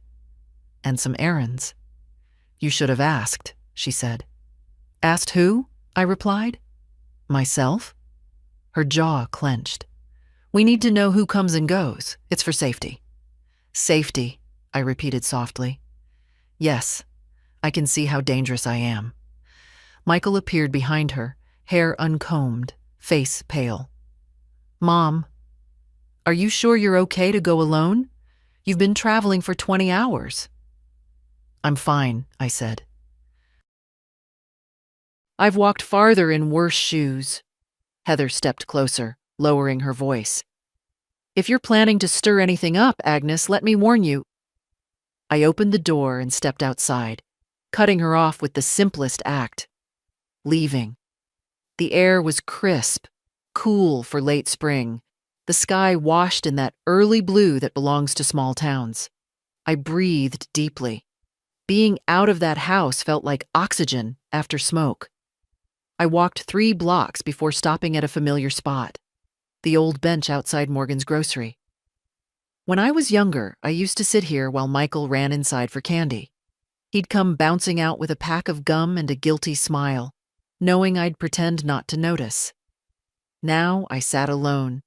"And some errands." "You should have asked," she said. "Asked who?" I replied. "Myself?" Her jaw clenched. "We need to know who comes and goes. It's for safety." "Safety," I repeated softly. "Yes, I can see how dangerous I am." Michael appeared behind her, hair uncombed, face pale. "Mom, are you sure you're okay to go alone? You've been traveling for 20 hours. "I'm fine," I said. "I've walked farther in worse shoes." Heather stepped closer, lowering her voice. "If you're planning to stir anything up, Agnes, let me warn you." I opened the door and stepped outside, cutting her off with the simplest act: leaving. The air was crisp, cool for late spring, the sky washed in that early blue that belongs to small towns. I breathed deeply. Being out of that house felt like oxygen after smoke. I walked 3 blocks before stopping at a familiar spot, the old bench outside Morgan's grocery. When I was younger, I used to sit here while Michael ran inside for candy. He'd come bouncing out with a pack of gum and a guilty smile, knowing I'd pretend not to notice. Now I sat alone,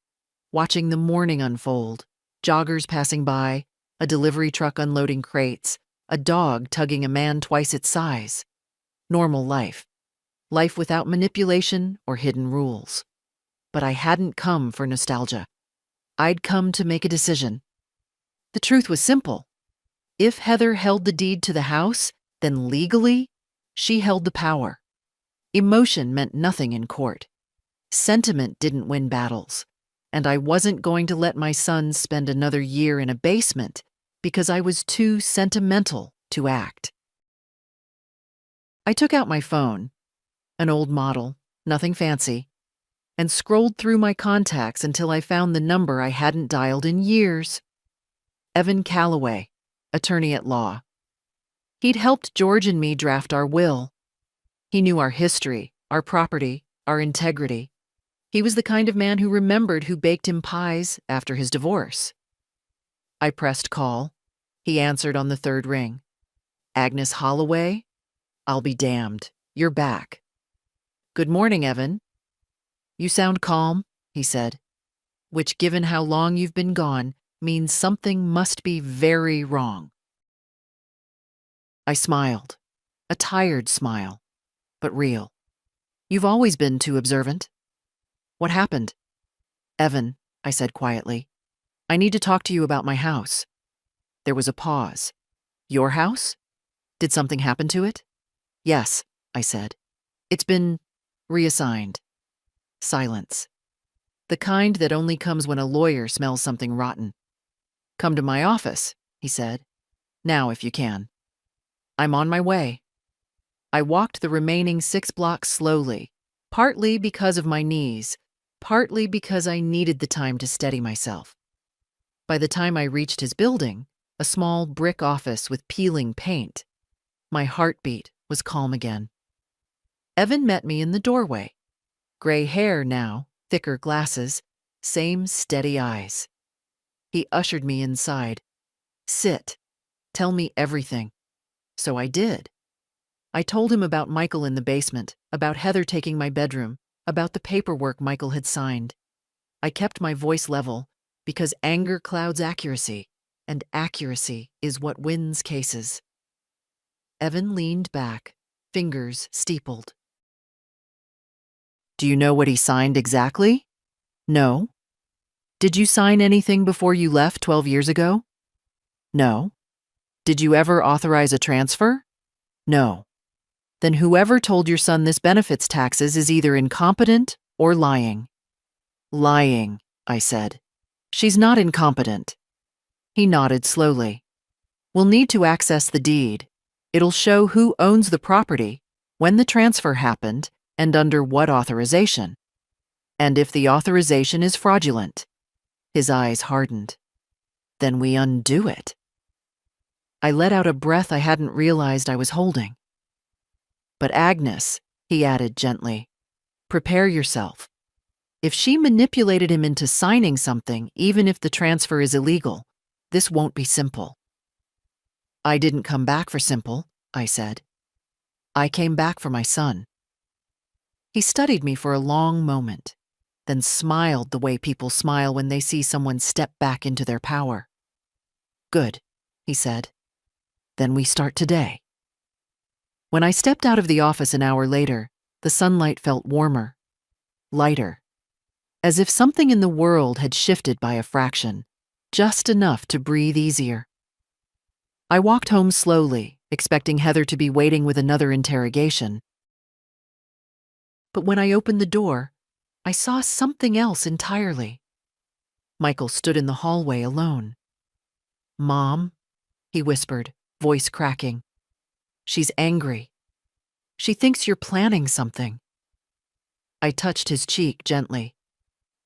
watching the morning unfold, joggers passing by, a delivery truck unloading crates, a dog tugging a man twice its size. Normal life. Life without manipulation or hidden rules. But I hadn't come for nostalgia. I'd come to make a decision. The truth was simple. If Heather held the deed to the house, then legally, she held the power. Emotion meant nothing in court. Sentiment didn't win battles. And I wasn't going to let my son spend another year in a basement because I was too sentimental to act. I took out my phone, an old model, nothing fancy. and scrolled through my contacts until I found the number I hadn't dialed in years. Evan Calloway, attorney at law. He'd helped George and me draft our will. He knew our history, our property, our integrity. He was the kind of man who remembered who baked him pies after his divorce. I pressed call. He answered on the third ring. Agnes Holloway? I'll be damned. You're back. Good morning, Evan. You sound calm, he said, which, given how long you've been gone, means something must be very wrong. I smiled, a tired smile, but real. You've always been too observant. What happened? Evan, I said quietly, I need to talk to you about my house. There was a pause. Your house? Did something happen to it? Yes, I said. It's been reassigned. Silence. The kind that only comes when a lawyer smells something rotten. Come to my office, he said. Now, if you can. I'm on my way. I walked the remaining 6 blocks slowly, partly because of my knees, partly because I needed the time to steady myself. By the time I reached his building, a small brick office with peeling paint, my heartbeat was calm again. Evan met me in the doorway. Gray hair now, thicker glasses, same steady eyes. He ushered me inside. Sit. Tell me everything. So I did. I told him about Michael in the basement, about Heather taking my bedroom, about the paperwork Michael had signed. I kept my voice level because anger clouds accuracy, and accuracy is what wins cases. Evan leaned back, fingers steepled. Do you know what he signed exactly? No. Did you sign anything before you left 12 years ago? No. Did you ever authorize a transfer? No. Then whoever told your son this benefits taxes is either incompetent or lying. Lying, I said. She's not incompetent. He nodded slowly. We'll need to access the deed. It'll show who owns the property, when the transfer happened, and under what authorization. And if the authorization is fraudulent. His eyes hardened. Then we undo it. I let out a breath I hadn't realized I was holding. But Agnes, he added gently, prepare yourself. If she manipulated him into signing something, even if the transfer is illegal, this won't be simple. I didn't come back for simple, I said. I came back for my son. He studied me for a long moment, then smiled the way people smile when they see someone step back into their power. Good, he said. Then we start today. When I stepped out of the office an hour later, the sunlight felt warmer, lighter, as if something in the world had shifted by a fraction, just enough to breathe easier. I walked home slowly, expecting Heather to be waiting with another interrogation. But when I opened the door, I saw something else entirely. Michael stood in the hallway alone. Mom, he whispered, voice cracking. She's angry. She thinks you're planning something. I touched his cheek gently,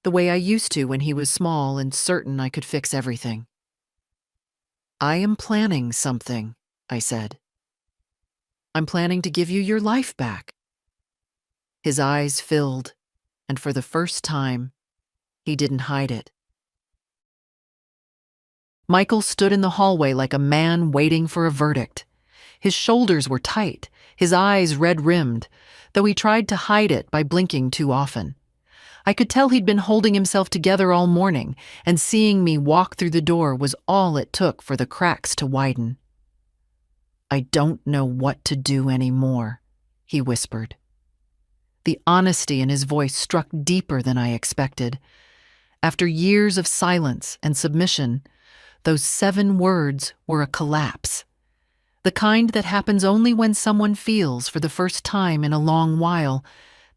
the way I used to when he was small and certain I could fix everything. I am planning something, I said. I'm planning to give you your life back. His eyes filled, and for the first time, he didn't hide it. Michael stood in the hallway like a man waiting for a verdict. His shoulders were tight, his eyes red-rimmed, though he tried to hide it by blinking too often. I could tell he'd been holding himself together all morning, and seeing me walk through the door was all it took for the cracks to widen. I don't know what to do anymore, he whispered. The honesty in his voice struck deeper than I expected. After years of silence and submission, those 7 words were a collapse. The kind that happens only when someone feels for the first time in a long while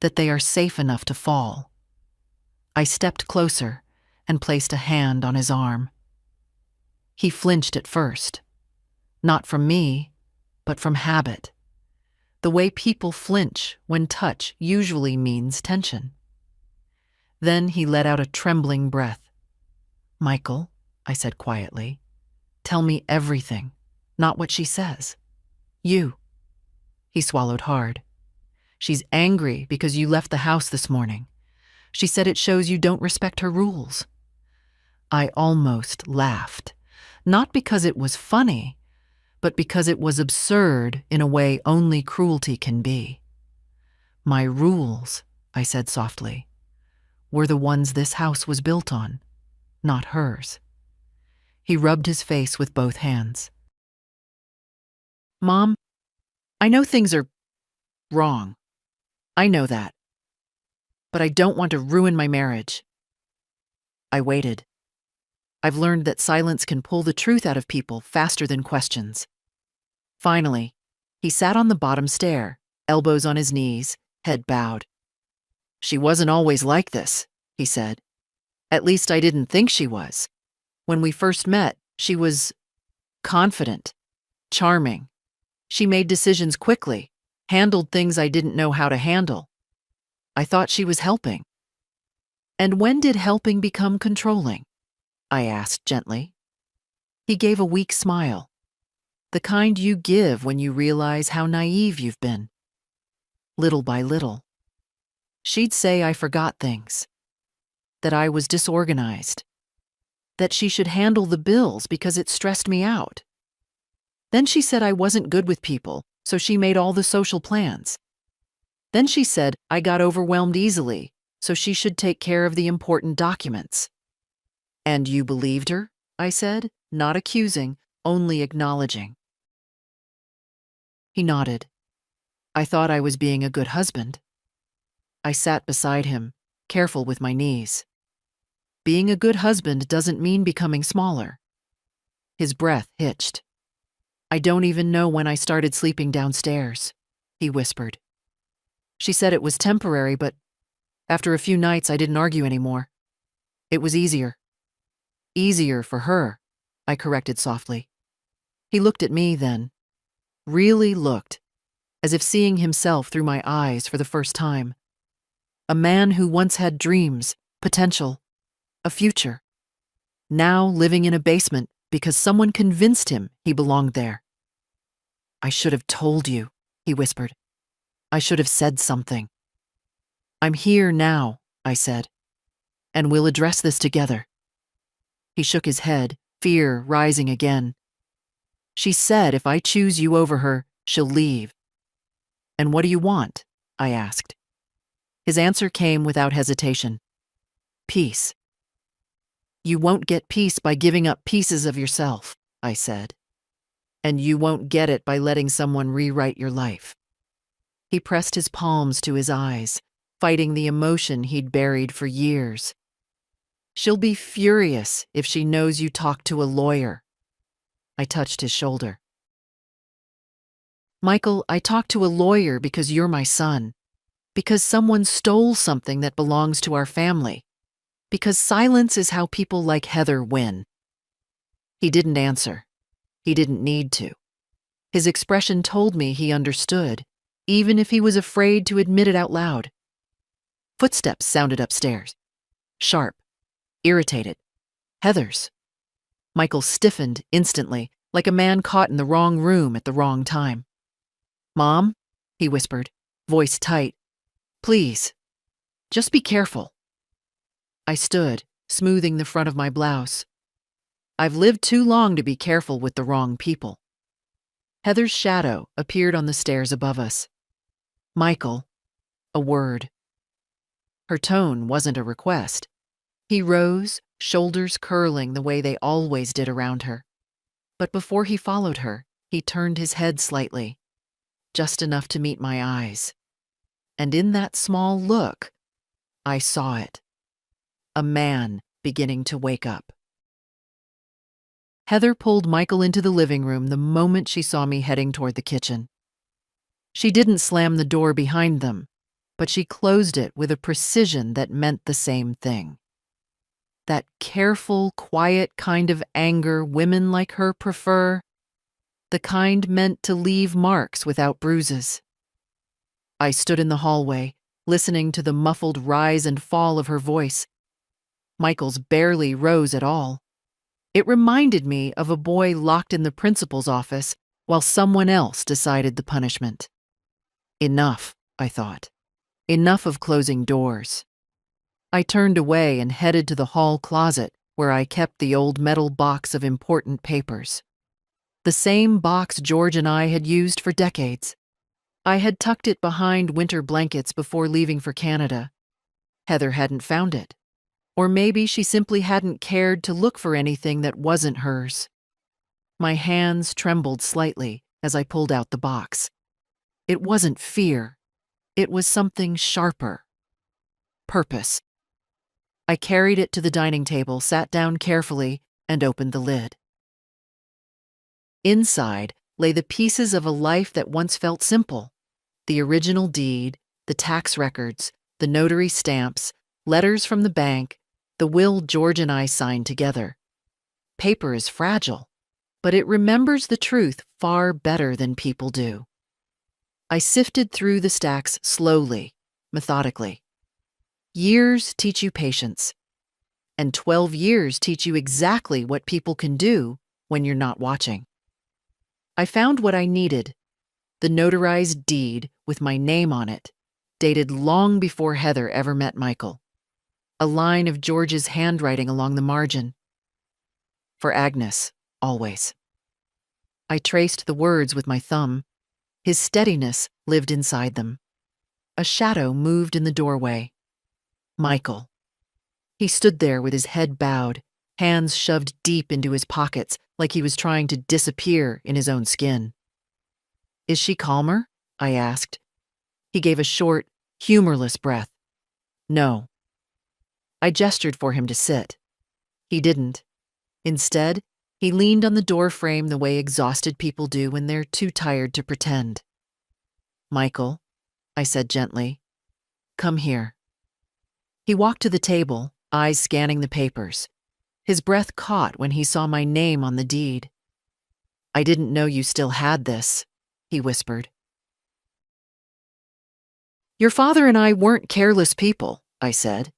that they are safe enough to fall. I stepped closer and placed a hand on his arm. He flinched at first, not from me, but from habit. The way people flinch when touch usually means tension. Then he let out a trembling breath. "Michael," I said quietly, "tell me everything, not what she says. You." He swallowed hard. "She's angry because you left the house this morning. She said it shows you don't respect her rules." I almost laughed, not because it was funny, but because it was absurd in a way only cruelty can be. "My rules," I said softly, "were the ones this house was built on, not hers." He rubbed his face with both hands. "Mom, I know things are wrong. I know that. But I don't want to ruin my marriage." I waited. I've learned that silence can pull the truth out of people faster than questions. Finally, he sat on the bottom stair, elbows on his knees, head bowed. "She wasn't always like this," he said. "At least I didn't think she was. When we first met, she was confident, charming. She made decisions quickly, handled things I didn't know how to handle. I thought she was helping." "And when did helping become controlling?" I asked gently. He gave a weak smile, the kind you give when you realize how naive you've been. "Little by little. She'd say I forgot things, that I was disorganized, that she should handle the bills because it stressed me out. Then she said I wasn't good with people, so she made all the social plans. Then she said I got overwhelmed easily, so she should take care of the important documents." "And you believed her?" I said, not accusing, only acknowledging. He nodded. I thought I was being a good husband. I sat beside him, careful with my knees. Being a good husband doesn't mean becoming smaller. His breath hitched. "I don't even know when I started sleeping downstairs," he whispered. "She said it was temporary, but after a few nights I didn't argue anymore. It was easier." "Easier for her," I corrected softly. He looked at me then, really looked, as if seeing himself through my eyes for the first time. A man who once had dreams, potential, a future, now living in a basement because someone convinced him he belonged there. "I should have told you," he whispered. "I should have said something." "I'm here now," I said, "and we'll address this together." He shook his head, fear rising again. "She said if I choose you over her, she'll leave." "And what do you want?" I asked. His answer came without hesitation. "Peace." "You won't get peace by giving up pieces of yourself," I said. "And you won't get it by letting someone rewrite your life." He pressed his palms to his eyes, fighting the emotion he'd buried for years. "She'll be furious if she knows you talked to a lawyer." I touched his shoulder. "Michael, I talked to a lawyer because you're my son. Because someone stole something that belongs to our family. Because silence is how people like Heather win." He didn't answer. He didn't need to. His expression told me he understood, even if he was afraid to admit it out loud. Footsteps sounded upstairs. Sharp. Irritated. Heather's. Michael stiffened instantly, like a man caught in the wrong room at the wrong time. "Mom," he whispered, voice tight. "Please, just be careful." I stood, smoothing the front of my blouse. I've lived too long to be careful with the wrong people. Heather's shadow appeared on the stairs above us. "Michael," a word. Her tone wasn't a request. He rose, shoulders curling the way they always did around her. But before he followed her, he turned his head slightly, just enough to meet my eyes. And in that small look, I saw it. A man beginning to wake up. Heather pulled Michael into the living room the moment she saw me heading toward the kitchen. She didn't slam the door behind them, but she closed it with a precision that meant the same thing. That careful, quiet kind of anger women like her prefer, the kind meant to leave marks without bruises. I stood in the hallway, listening to the muffled rise and fall of her voice. Michael's barely rose at all. It reminded me of a boy locked in the principal's office while someone else decided the punishment. Enough, I thought. Enough of closing doors. I turned away and headed to the hall closet where I kept the old metal box of important papers. The same box George and I had used for decades. I had tucked it behind winter blankets before leaving for Canada. Heather hadn't found it. Or maybe she simply hadn't cared to look for anything that wasn't hers. My hands trembled slightly as I pulled out the box. It wasn't fear. It was something sharper. Purpose. I carried it to the dining table, sat down carefully, and opened the lid. Inside lay the pieces of a life that once felt simple. The original deed, the tax records, the notary stamps, letters from the bank, the will George and I signed together. Paper is fragile, but it remembers the truth far better than people do. I sifted through the stacks slowly, methodically. Years teach you patience, and 12 years teach you exactly what people can do when you're not watching. I found what I needed, the notarized deed with my name on it, dated long before Heather ever met Michael. A line of George's handwriting along the margin. For Agnes, always. I traced the words with my thumb. His steadiness lived inside them. A shadow moved in the doorway. Michael. He stood there with his head bowed, hands shoved deep into his pockets like he was trying to disappear in his own skin. Is she calmer? I asked. He gave a short, humorless breath. No. I gestured for him to sit. He didn't. Instead, he leaned on the door frame the way exhausted people do when they're too tired to pretend. Michael, I said gently, come here. He walked to the table, eyes scanning the papers. His breath caught when he saw my name on the deed. I didn't know you still had this, he whispered. Your father and I weren't careless people, I said,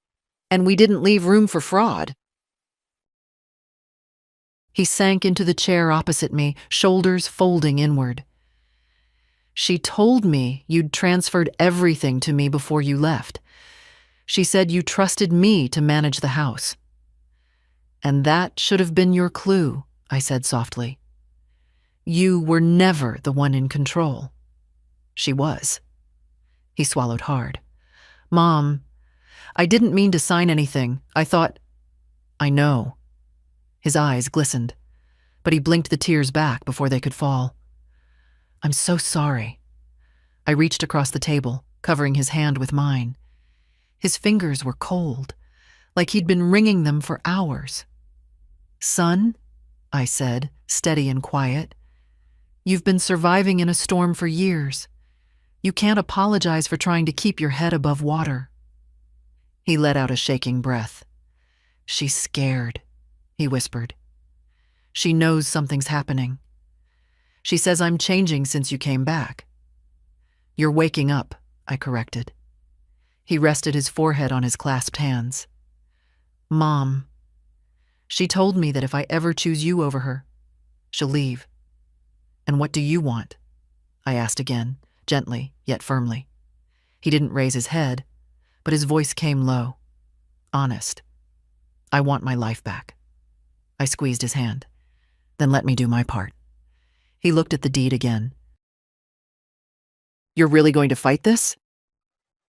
and we didn't leave room for fraud. He sank into the chair opposite me, shoulders folding inward. She told me you'd transferred everything to me before you left. She said you trusted me to manage the house. And that should have been your clue, I said softly. You were never the one in control. She was. He swallowed hard. Mom, I didn't mean to sign anything. I thought... I know. His eyes glistened, but he blinked the tears back before they could fall. I'm so sorry. I reached across the table, covering his hand with mine. His fingers were cold, like he'd been wringing them for hours. Son, I said, steady and quiet, you've been surviving in a storm for years. You can't apologize for trying to keep your head above water. He let out a shaking breath. She's scared, he whispered. She knows something's happening. She says I'm changing since you came back. You're waking up, I corrected. He rested his forehead on his clasped hands. Mom, she told me that if I ever choose you over her, she'll leave. And what do you want? I asked again, gently yet firmly. He didn't raise his head, but his voice came low, honest. I want my life back. I squeezed his hand. Then let me do my part. He looked at the deed again. You're really going to fight this?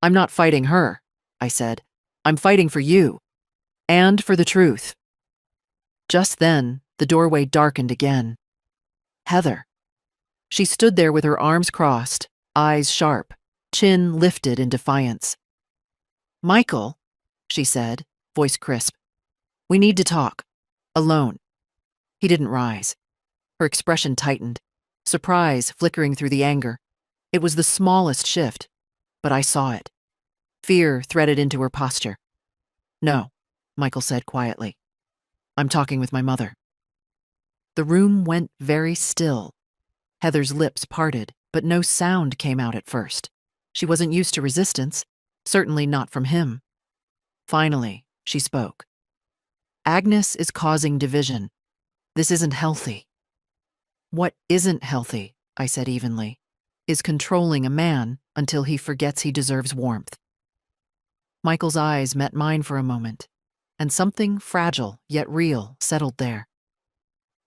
I'm not fighting her, I said. I'm fighting for you. And for the truth. Just then, the doorway darkened again. Heather. She stood there with her arms crossed, eyes sharp, chin lifted in defiance. Michael, she said, voice crisp. We need to talk. Alone. He didn't rise. Her expression tightened, surprise flickering through the anger. It was the smallest shift, but I saw it. Fear threaded into her posture. No, Michael said quietly. I'm talking with my mother. The room went very still. Heather's lips parted, but no sound came out at first. She wasn't used to resistance. Certainly not from him. Finally, she spoke. Agnes is causing division. This isn't healthy. What isn't healthy, I said evenly, is controlling a man until he forgets he deserves warmth. Michael's eyes met mine for a moment, and something fragile yet real settled there.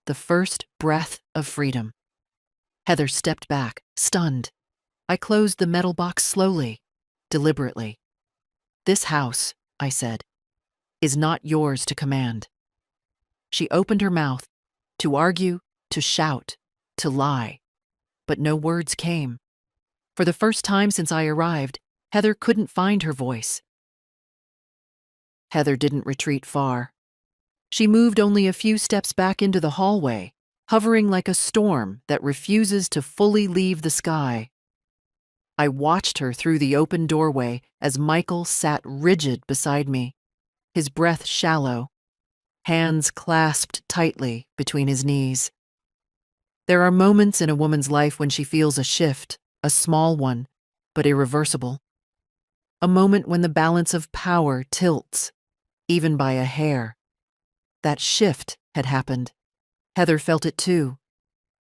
The first breath of freedom. Heather stepped back, stunned. I closed the metal box slowly, deliberately. This house, I said, is not yours to command. She opened her mouth, to argue, to shout, to lie, but no words came. For the first time since I arrived, Heather couldn't find her voice. Heather didn't retreat far. She moved only a few steps back into the hallway, hovering like a storm that refuses to fully leave the sky. I watched her through the open doorway as Michael sat rigid beside me, his breath shallow, hands clasped tightly between his knees. There are moments in a woman's life when she feels a shift, a small one, but irreversible. A moment when the balance of power tilts, even by a hair. That shift had happened. Heather felt it too.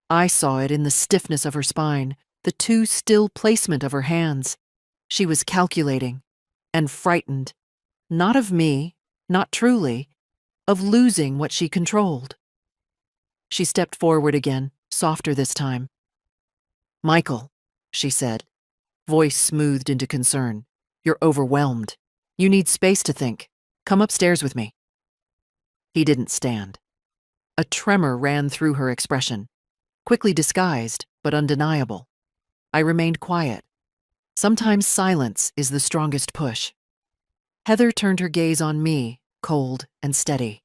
I saw it in the stiffness of her spine, the too still placement of her hands. She was calculating and frightened, not of me, not truly, of losing what she controlled. She stepped forward again, softer this time. Michael, she said, voice smoothed into concern. You're overwhelmed. You need space to think. Come upstairs with me. He didn't stand. A tremor ran through her expression, quickly disguised, but undeniable. I remained quiet. Sometimes silence is the strongest push. Heather turned her gaze on me, cold and steady.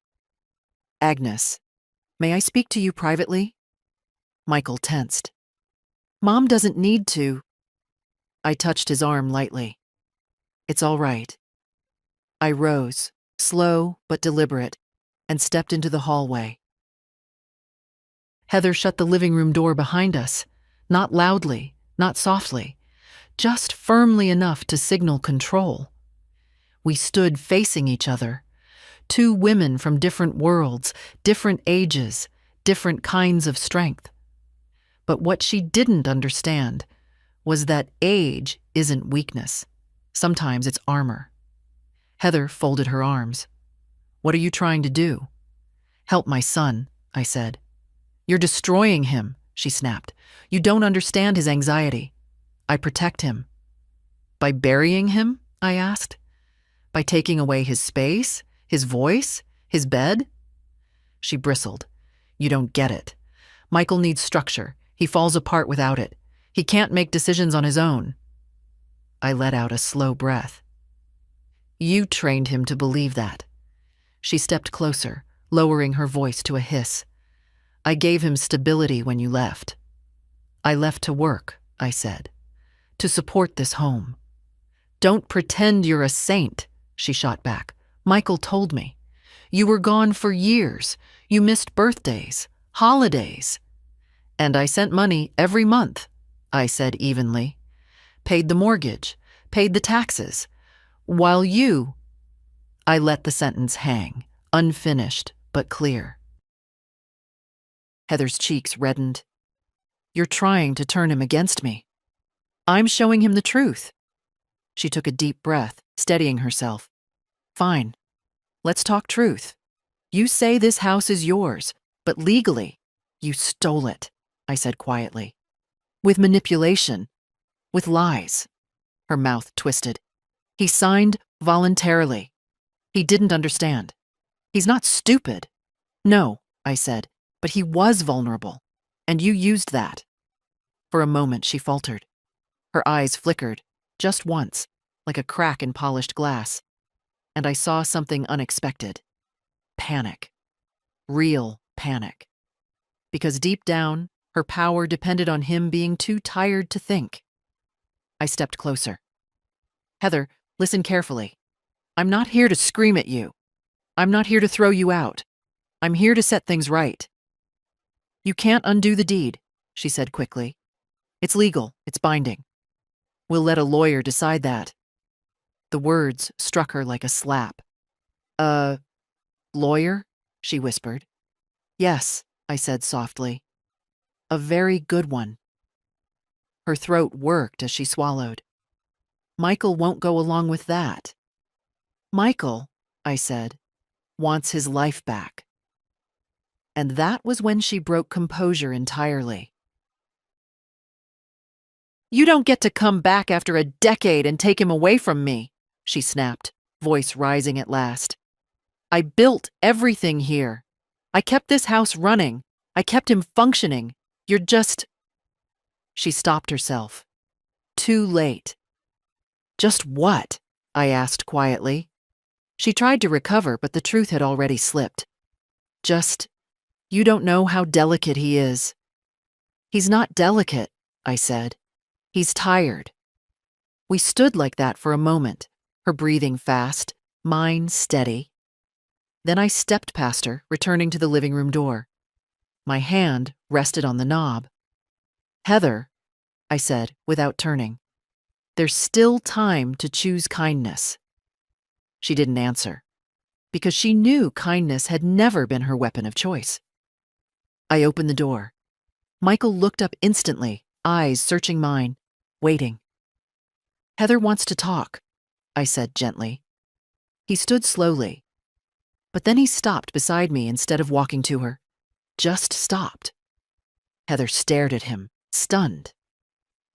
Agnes, may I speak to you privately? Michael tensed. Mom doesn't need to. I touched his arm lightly. It's all right. I rose, slow but deliberate, and stepped into the hallway. Heather shut the living room door behind us, not loudly, not softly, just firmly enough to signal control. We stood facing each other, two women from different worlds, different ages, different kinds of strength. But what she didn't understand was that age isn't weakness. Sometimes it's armor. Heather folded her arms. What are you trying to do? Help my son, I said. You're destroying him, she snapped. You don't understand his anxiety. I protect him. By burying him? I asked. By taking away his space, his voice, his bed? She bristled. You don't get it. Michael needs structure. He falls apart without it. He can't make decisions on his own. I let out a slow breath. You trained him to believe that. She stepped closer, lowering her voice to a hiss. I gave him stability when you left. I left to work, I said, to support this home. Don't pretend you're a saint, she shot back. Michael told me. You were gone for years. You missed birthdays, holidays. And I sent money every month, I said evenly. Paid the mortgage, paid the taxes. While you... I let the sentence hang, unfinished but clear. Heather's cheeks reddened. You're trying to turn him against me. I'm showing him the truth. She took a deep breath, steadying herself. Fine. Let's talk truth. You say this house is yours, but legally, you stole it, I said quietly. With manipulation. With lies. Her mouth twisted. He signed voluntarily. He didn't understand. He's not stupid. No, I said, but he was vulnerable, and you used that. For a moment, she faltered. Her eyes flickered, just once, like a crack in polished glass. And I saw something unexpected. Panic. Real panic. Because deep down, her power depended on him being too tired to think. I stepped closer. Heather, listen carefully. I'm not here to scream at you. I'm not here to throw you out. I'm here to set things right. You can't undo the deed, she said quickly. It's legal. It's binding. We'll let a lawyer decide that. The words struck her like a slap. "A lawyer?" she whispered. "Yes," I said softly. "A very good one." Her throat worked as she swallowed. "Michael won't go along with that." "Michael," I said, "wants his life back." And that was when she broke composure entirely. "You don't get to come back after a decade and take him away from me," she snapped, voice rising at last. "I built everything here. I kept this house running. I kept him functioning. You're just—" She stopped herself. Too late. "Just what?" I asked quietly. She tried to recover, but the truth had already slipped. "Just, you don't know how delicate he is." "He's not delicate," I said. "He's tired." We stood like that for a moment, her breathing fast, mine steady. Then I stepped past her, returning to the living room door. My hand rested on the knob. "Heather," I said, without turning, "there's still time to choose kindness." She didn't answer, because she knew kindness had never been her weapon of choice. I opened the door. Michael looked up instantly, eyes searching mine, waiting. "Heather wants to talk," I said gently. He stood slowly, but then he stopped beside me instead of walking to her. Just stopped. Heather stared at him, stunned.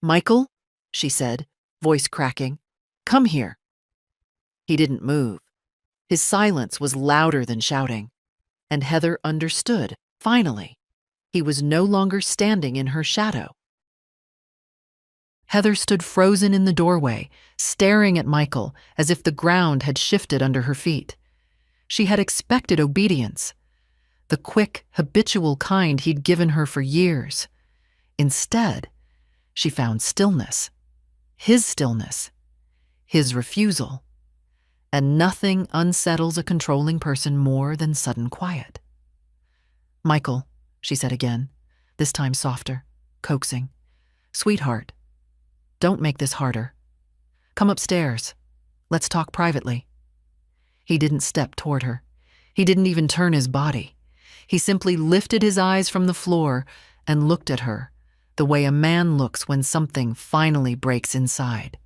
"Michael," she said, voice cracking, "come here." He didn't move. His silence was louder than shouting, and Heather understood, finally. He was no longer standing in her shadow. Heather stood frozen in the doorway, staring at Michael as if the ground had shifted under her feet. She had expected obedience, the quick, habitual kind he'd given her for years. Instead, she found stillness, his refusal. And nothing unsettles a controlling person more than sudden quiet. "Michael," she said again, this time softer, coaxing. "Sweetheart, don't make this harder. Come upstairs. Let's talk privately." He didn't step toward her. He didn't even turn his body. He simply lifted his eyes from the floor and looked at her, the way a man looks when something finally breaks inside.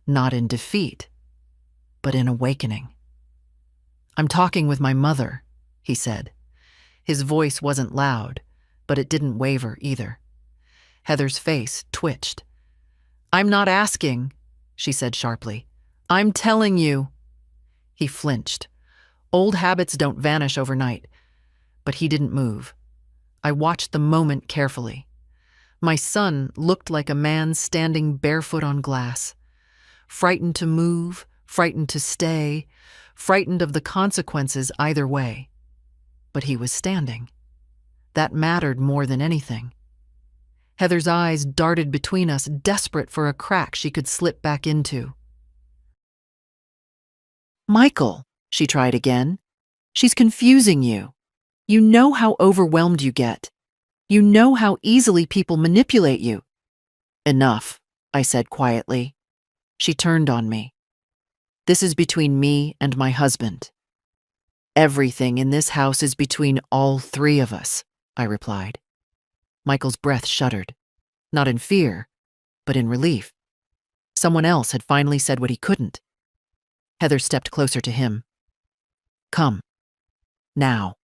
Not in defeat, but in awakening. "I'm talking with my mother," he said. His voice wasn't loud, but it didn't waver either. Heather's face twitched. "I'm not asking," she said sharply. "I'm telling you." He flinched. Old habits don't vanish overnight. But he didn't move. I watched the moment carefully. My son looked like a man standing barefoot on glass, frightened to move, frightened to stay, frightened of the consequences either way. But he was standing. That mattered more than anything. Heather's eyes darted between us, desperate for a crack she could slip back into. "Michael," she tried again. "She's confusing you. You know how overwhelmed you get. You know how easily people manipulate you." "Enough," I said quietly. She turned on me. "This is between me and my husband." "Everything in this house is between all three of us," I replied. Michael's breath shuddered, not in fear, but in relief. Someone else had finally said what he couldn't. Heather stepped closer to him. "Come. Now."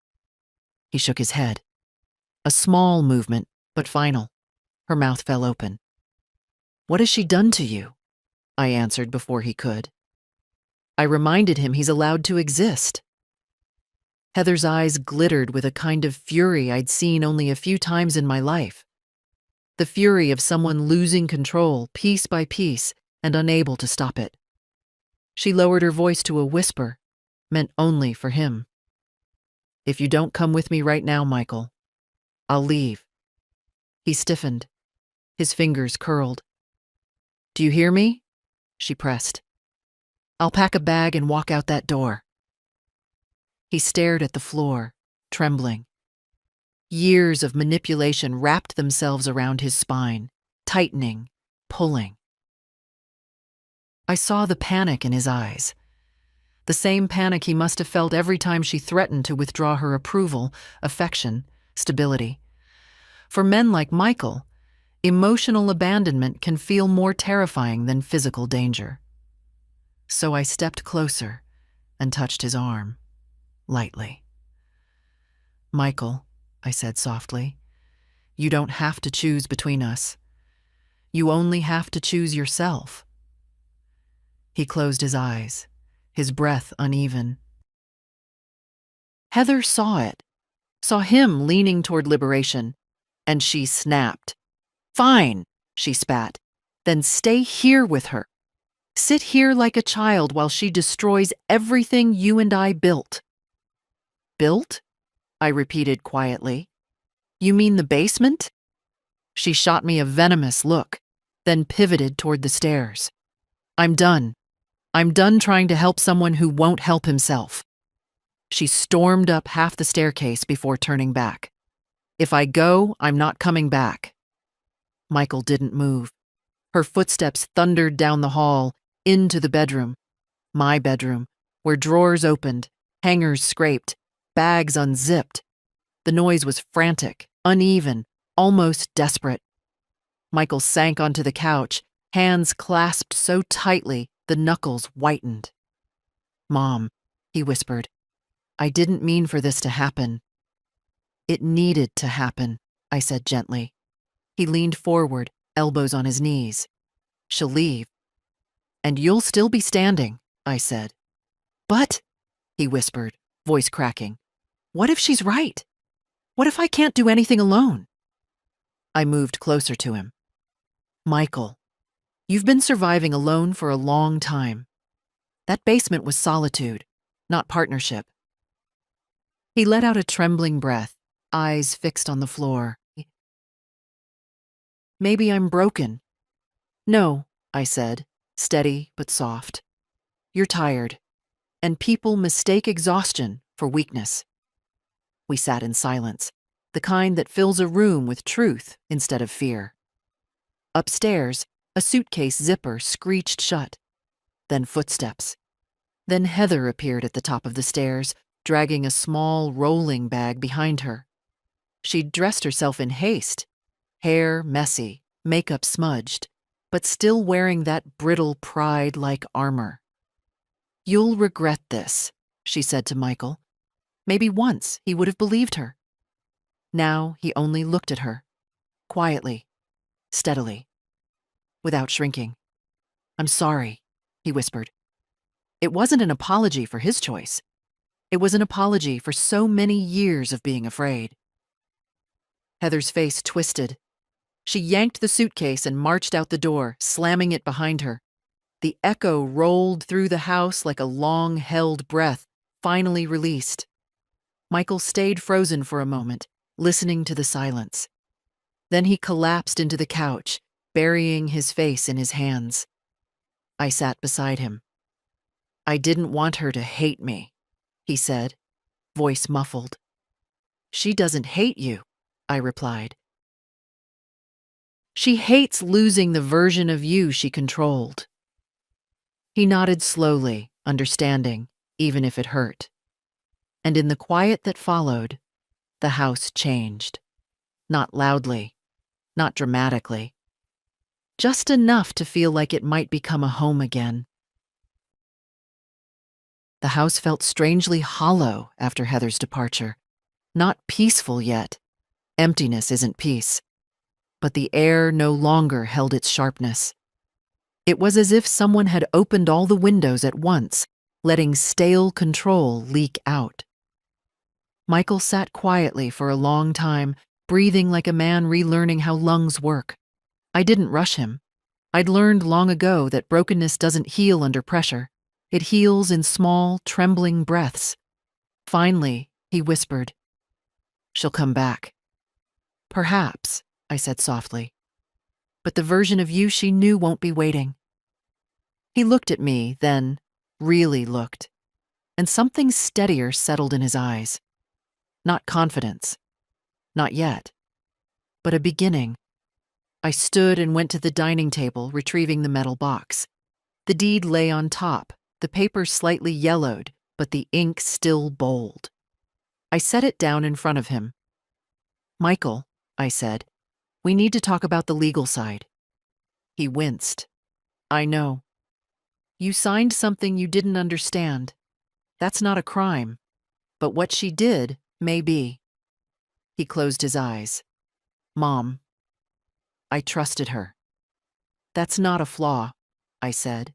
He shook his head. A small movement, but final. Her mouth fell open. "What has she done to you?" I answered before he could. I reminded him he's allowed to exist. Heather's eyes glittered with a kind of fury I'd seen only a few times in my life. The fury of someone losing control piece by piece and unable to stop it. She lowered her voice to a whisper, meant only for him. "If you don't come with me right now, Michael, I'll leave." He stiffened. His fingers curled. "Do you hear me?" she pressed. "I'll pack a bag and walk out that door." He stared at the floor, trembling. Years of manipulation wrapped themselves around his spine, tightening, pulling. I saw the panic in his eyes. The same panic he must have felt every time she threatened to withdraw her approval, affection, stability. For men like Michael, emotional abandonment can feel more terrifying than physical danger. So I stepped closer and touched his arm, lightly. "Michael," I said softly, "you don't have to choose between us. You only have to choose yourself." He closed his eyes, his breath uneven. Heather saw it, saw him leaning toward liberation, and she snapped. "Fine," she spat. "Then stay here with her. Sit here like a child while she destroys everything you and I built." "Built?" I repeated quietly. "You mean the basement?" She shot me a venomous look, then pivoted toward the stairs. "I'm done. I'm done trying to help someone who won't help himself." She stormed up half the staircase before turning back. "If I go, I'm not coming back." Michael didn't move. Her footsteps thundered down the hall, into the bedroom. My bedroom, where drawers opened, hangers scraped, bags unzipped. The noise was frantic, uneven, almost desperate. Michael sank onto the couch, hands clasped so tightly the knuckles whitened. "Mom," he whispered, "I didn't mean for this to happen." "It needed to happen," I said gently. He leaned forward, elbows on his knees. "She'll leave. And you'll still be standing," I said. "But," he whispered, voice cracking, "what if she's right? What if I can't do anything alone?" I moved closer to him. "Michael, you've been surviving alone for a long time. That basement was solitude, not partnership." He let out a trembling breath, eyes fixed on the floor. "Maybe I'm broken." "No," I said, steady but soft. "You're tired, and people mistake exhaustion for weakness." We sat in silence, the kind that fills a room with truth instead of fear. Upstairs, a suitcase zipper screeched shut. Then footsteps. Then Heather appeared at the top of the stairs, dragging a small rolling bag behind her. She'd dressed herself in haste, hair messy, makeup smudged, but still wearing that brittle pride like armor. "You'll regret this," she said to Michael. Maybe once he would have believed her. Now he only looked at her, quietly, steadily, without shrinking. "I'm sorry," he whispered. It wasn't an apology for his choice. It was an apology for so many years of being afraid. Heather's face twisted. She yanked the suitcase and marched out the door, slamming it behind her. The echo rolled through the house like a long-held breath, finally released. Michael stayed frozen for a moment, listening to the silence. Then he collapsed into the couch, burying his face in his hands. I sat beside him. "I didn't want her to hate me," he said, voice muffled. "She doesn't hate you," I replied. "She hates losing the version of you she controlled." He nodded slowly, understanding, even if it hurt. And in the quiet that followed, the house changed. Not loudly, not dramatically. Just enough to feel like it might become a home again. The house felt strangely hollow after Heather's departure. Not peaceful yet. Emptiness isn't peace. But the air no longer held its sharpness. It was as if someone had opened all the windows at once, letting stale control leak out. Michael sat quietly for a long time, breathing like a man relearning how lungs work. I didn't rush him. I'd learned long ago that brokenness doesn't heal under pressure. It heals in small, trembling breaths. Finally, he whispered, "She'll come back." "Perhaps," I said softly. "But the version of you she knew won't be waiting." He looked at me, then really looked, and something steadier settled in his eyes. Not confidence. Not yet. But a beginning. I stood and went to the dining table, retrieving the metal box. The deed lay on top, the paper slightly yellowed, but the ink still bold. I set it down in front of him. "Michael," I said, "we need to talk about the legal side." He winced. "I know. You signed something you didn't understand. That's not a crime. But what she did may be." He closed his eyes. "Mom, I trusted her." "That's not a flaw," I said.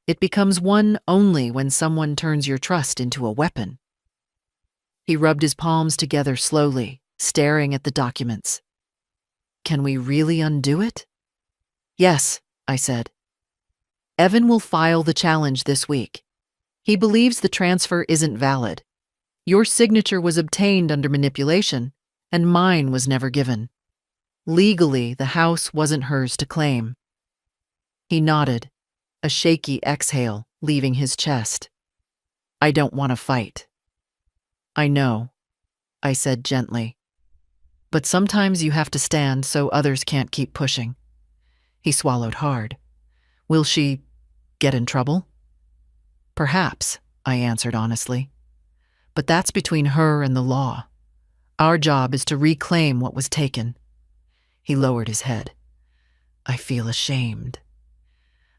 "It becomes one only when someone turns your trust into a weapon." He rubbed his palms together slowly, staring at the documents. "Can we really undo it?" "Yes," I said. "Evan will file the challenge this week. He believes the transfer isn't valid. Your signature was obtained under manipulation, and mine was never given. Legally, the house wasn't hers to claim." He nodded, a shaky exhale leaving his chest. "I don't want to fight." "I know," I said gently. "But sometimes you have to stand so others can't keep pushing." He swallowed hard. "Will she get in trouble?" "Perhaps," I answered honestly. "But that's between her and the law. Our job is to reclaim what was taken." He lowered his head. "I feel ashamed."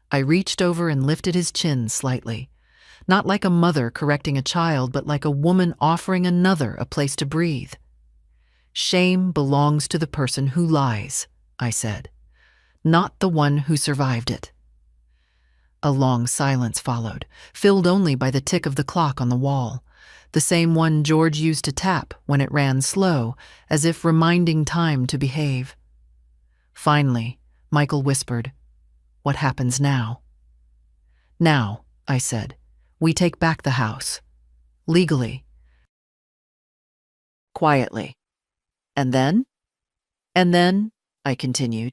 I reached over and lifted his chin slightly, not like a mother correcting a child, but like a woman offering another a place to breathe. "Shame belongs to the person who lies," I said, "not the one who survived it." A long silence followed, filled only by the tick of the clock on the wall, the same one George used to tap when it ran slow, as if reminding time to behave. Finally, Michael whispered, "What happens now?" "Now," I said, "we take back the house. Legally. Quietly. And then?" "And then," I continued,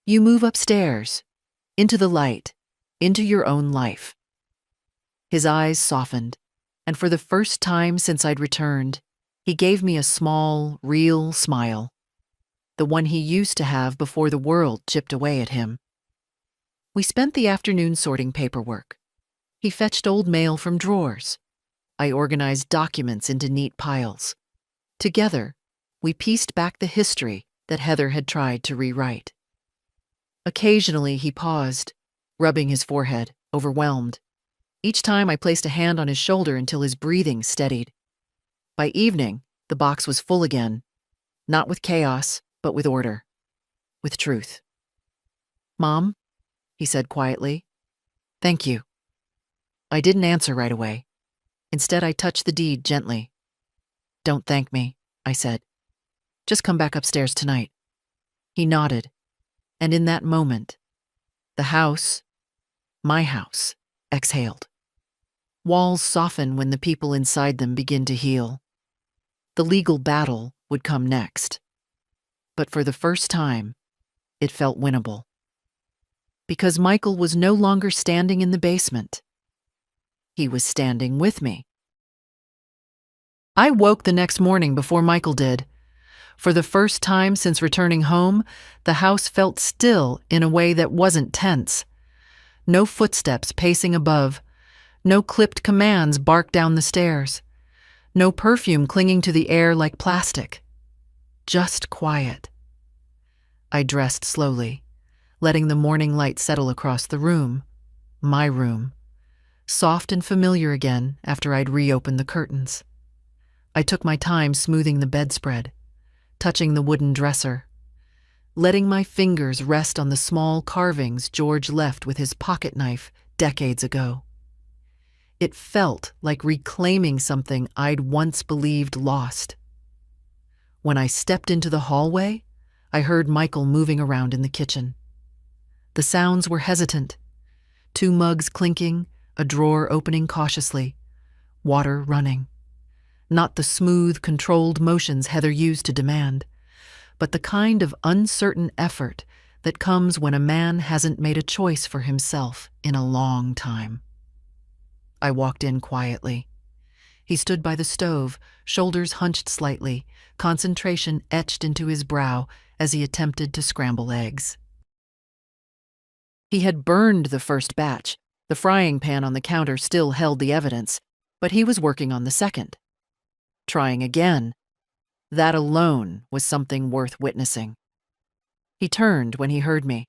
"you move upstairs, into the light, into your own life." His eyes softened, and for the first time since I'd returned, he gave me a small, real smile, the one he used to have before the world chipped away at him. We spent the afternoon sorting paperwork. He fetched old mail from drawers. I organized documents into neat piles. Together, we pieced back the history that Heather had tried to rewrite. Occasionally, he paused, rubbing his forehead, overwhelmed. Each time I placed a hand on his shoulder until his breathing steadied. By evening, the box was full again, not with chaos, but with order, with truth. "Mom," he said quietly, "thank you." I didn't answer right away. Instead, I touched the deed gently. "Don't thank me," I said. "Just come back upstairs tonight." He nodded, and in that moment, the house, my house, exhaled. Walls soften when the people inside them begin to heal. The legal battle would come next. But for the first time, it felt winnable. Because Michael was no longer standing in the basement. He was standing with me. I woke the next morning before Michael did. For the first time since returning home, the house felt still in a way that wasn't tense. No footsteps pacing above, no clipped commands barked down the stairs, no perfume clinging to the air like plastic. Just quiet. I dressed slowly, letting the morning light settle across the room, my room, soft and familiar again after I'd reopened the curtains. I took my time smoothing the bedspread, touching the wooden dresser, letting my fingers rest on the small carvings George left with his pocket knife decades ago. It felt like reclaiming something I'd once believed lost. When I stepped into the hallway, I heard Michael moving around in the kitchen. The sounds were hesitant. 2 mugs clinking, a drawer opening cautiously, water running. Not the smooth, controlled motions Heather used to demand, but the kind of uncertain effort that comes when a man hasn't made a choice for himself in a long time. I walked in quietly. He stood by the stove, shoulders hunched slightly, concentration etched into his brow as he attempted to scramble eggs. He had burned the first batch. The frying pan on the counter still held the evidence, but he was working on the second. Trying again. That alone was something worth witnessing. He turned when he heard me.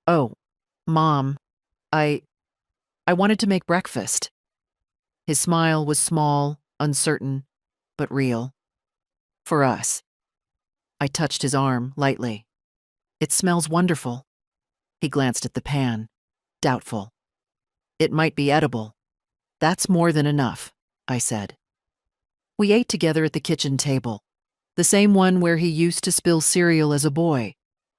"Oh, Mom, I wanted to make breakfast." His smile was small, uncertain, but real. "For us." I touched his arm lightly. "It smells wonderful." He glanced at the pan, doubtful. "It might be edible." "That's more than enough," I said. We ate together at the kitchen table, the same one where he used to spill cereal as a boy,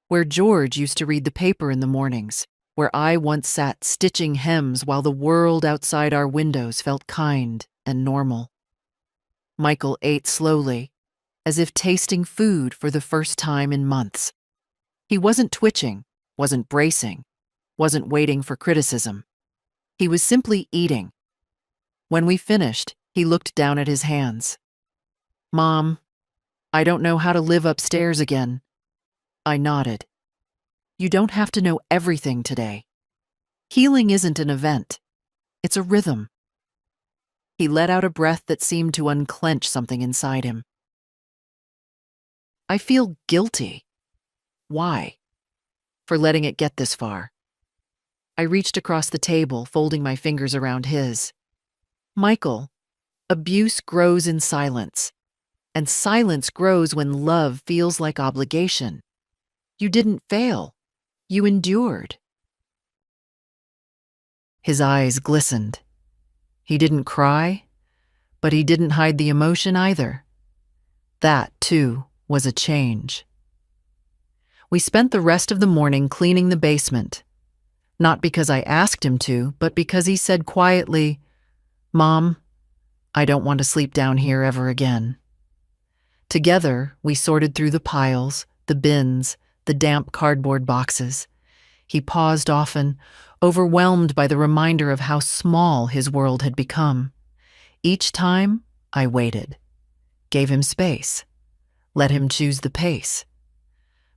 where George used to read the paper in the mornings, where I once sat stitching hems while the world outside our windows felt kind and normal. Michael ate slowly, as if tasting food for the first time in months. He wasn't twitching, wasn't bracing, wasn't waiting for criticism. He was simply eating. When we finished, he looked down at his hands. "Mom, I don't know how to live upstairs again." I nodded. "You don't have to know everything today. Healing isn't an event. It's a rhythm." He let out a breath that seemed to unclench something inside him. "I feel guilty." "Why?" "For letting it get this far." I reached across the table, folding my fingers around his. "Michael, abuse grows in silence, and silence grows when love feels like obligation. You didn't fail. You endured." His eyes glistened. He didn't cry, but he didn't hide the emotion either. That, too, was a change. We spent the rest of the morning cleaning the basement, not because I asked him to, but because he said quietly, "Mom, I don't want to sleep down here ever again." Together, we sorted through the piles, the bins, the damp cardboard boxes. He paused often, overwhelmed by the reminder of how small his world had become. Each time, I waited, gave him space, let him choose the pace.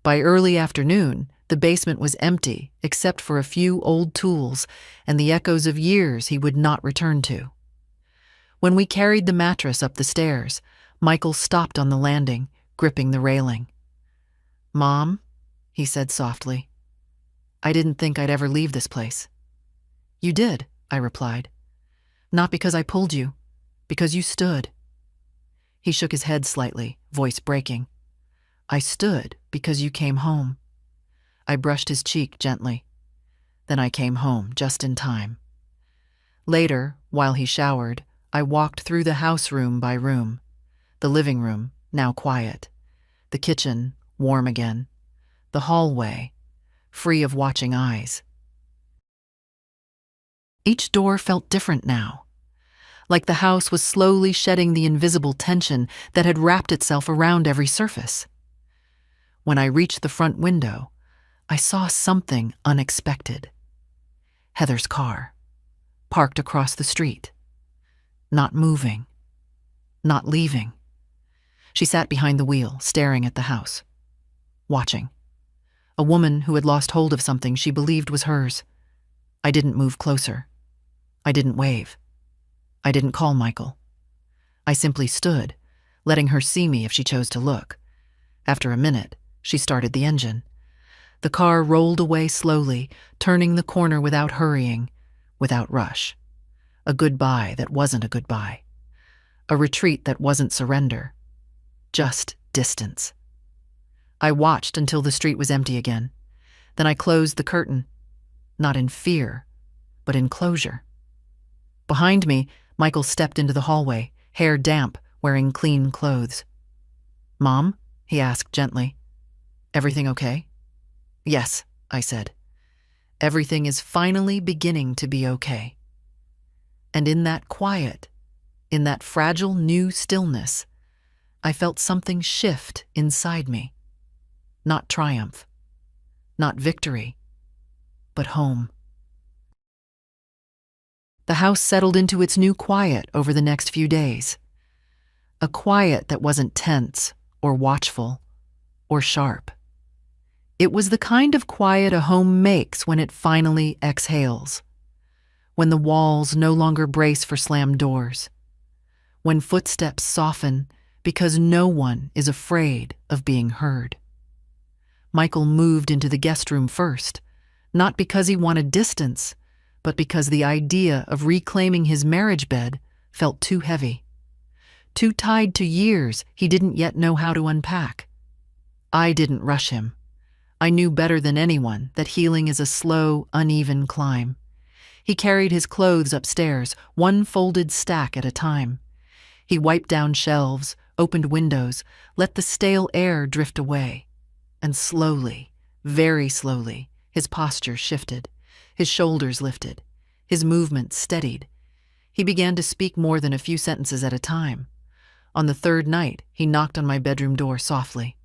By early afternoon, the basement was empty except for a few old tools and the echoes of years he would not return to. When we carried the mattress up the stairs, Michael stopped on the landing, gripping the railing. "Mom," he said softly, "I didn't think I'd ever leave this place." "You did," I replied. "Not because I pulled you, because you stood." He shook his head slightly, voice breaking. "I stood because you came home." I brushed his cheek gently. Then I came home just in time. Later, while he showered, I walked through the house room by room. The living room, now quiet. The kitchen, warm again. The hallway, free of watching eyes. Each door felt different now, like the house was slowly shedding the invisible tension that had wrapped itself around every surface. When I reached the front window, I saw something unexpected. Heather's car, parked across the street. Not moving. Not leaving. She sat behind the wheel, staring at the house. Watching. A woman who had lost hold of something she believed was hers. I didn't move closer. I didn't wave. I didn't call Michael. I simply stood, letting her see me if she chose to look. After a minute, she started the engine. The car rolled away slowly, turning the corner without hurrying, without rush. A goodbye that wasn't a goodbye. A retreat that wasn't surrender. Just distance. I watched until the street was empty again. Then I closed the curtain, not in fear, but in closure. Behind me, Michael stepped into the hallway, hair damp, wearing clean clothes. "Mom?" he asked gently. "Everything okay?" "Yes," I said. "Everything is finally beginning to be okay." And in that quiet, in that fragile new stillness, I felt something shift inside me. Not triumph, not victory, but home. The house settled into its new quiet over the next few days. A quiet that wasn't tense or watchful or sharp. It was the kind of quiet a home makes when it finally exhales, when the walls no longer brace for slammed doors, when footsteps soften because no one is afraid of being heard. Michael moved into the guest room first, not because he wanted distance, but because the idea of reclaiming his marriage bed felt too heavy, too tied to years he didn't yet know how to unpack. I didn't rush him. I knew better than anyone that healing is a slow, uneven climb. He carried his clothes upstairs, one folded stack at a time. He wiped down shelves, opened windows, let the stale air drift away. And slowly, very slowly, his posture shifted, his shoulders lifted, his movement steadied. He began to speak more than a few sentences at a time. On the third night, he knocked on my bedroom door softly.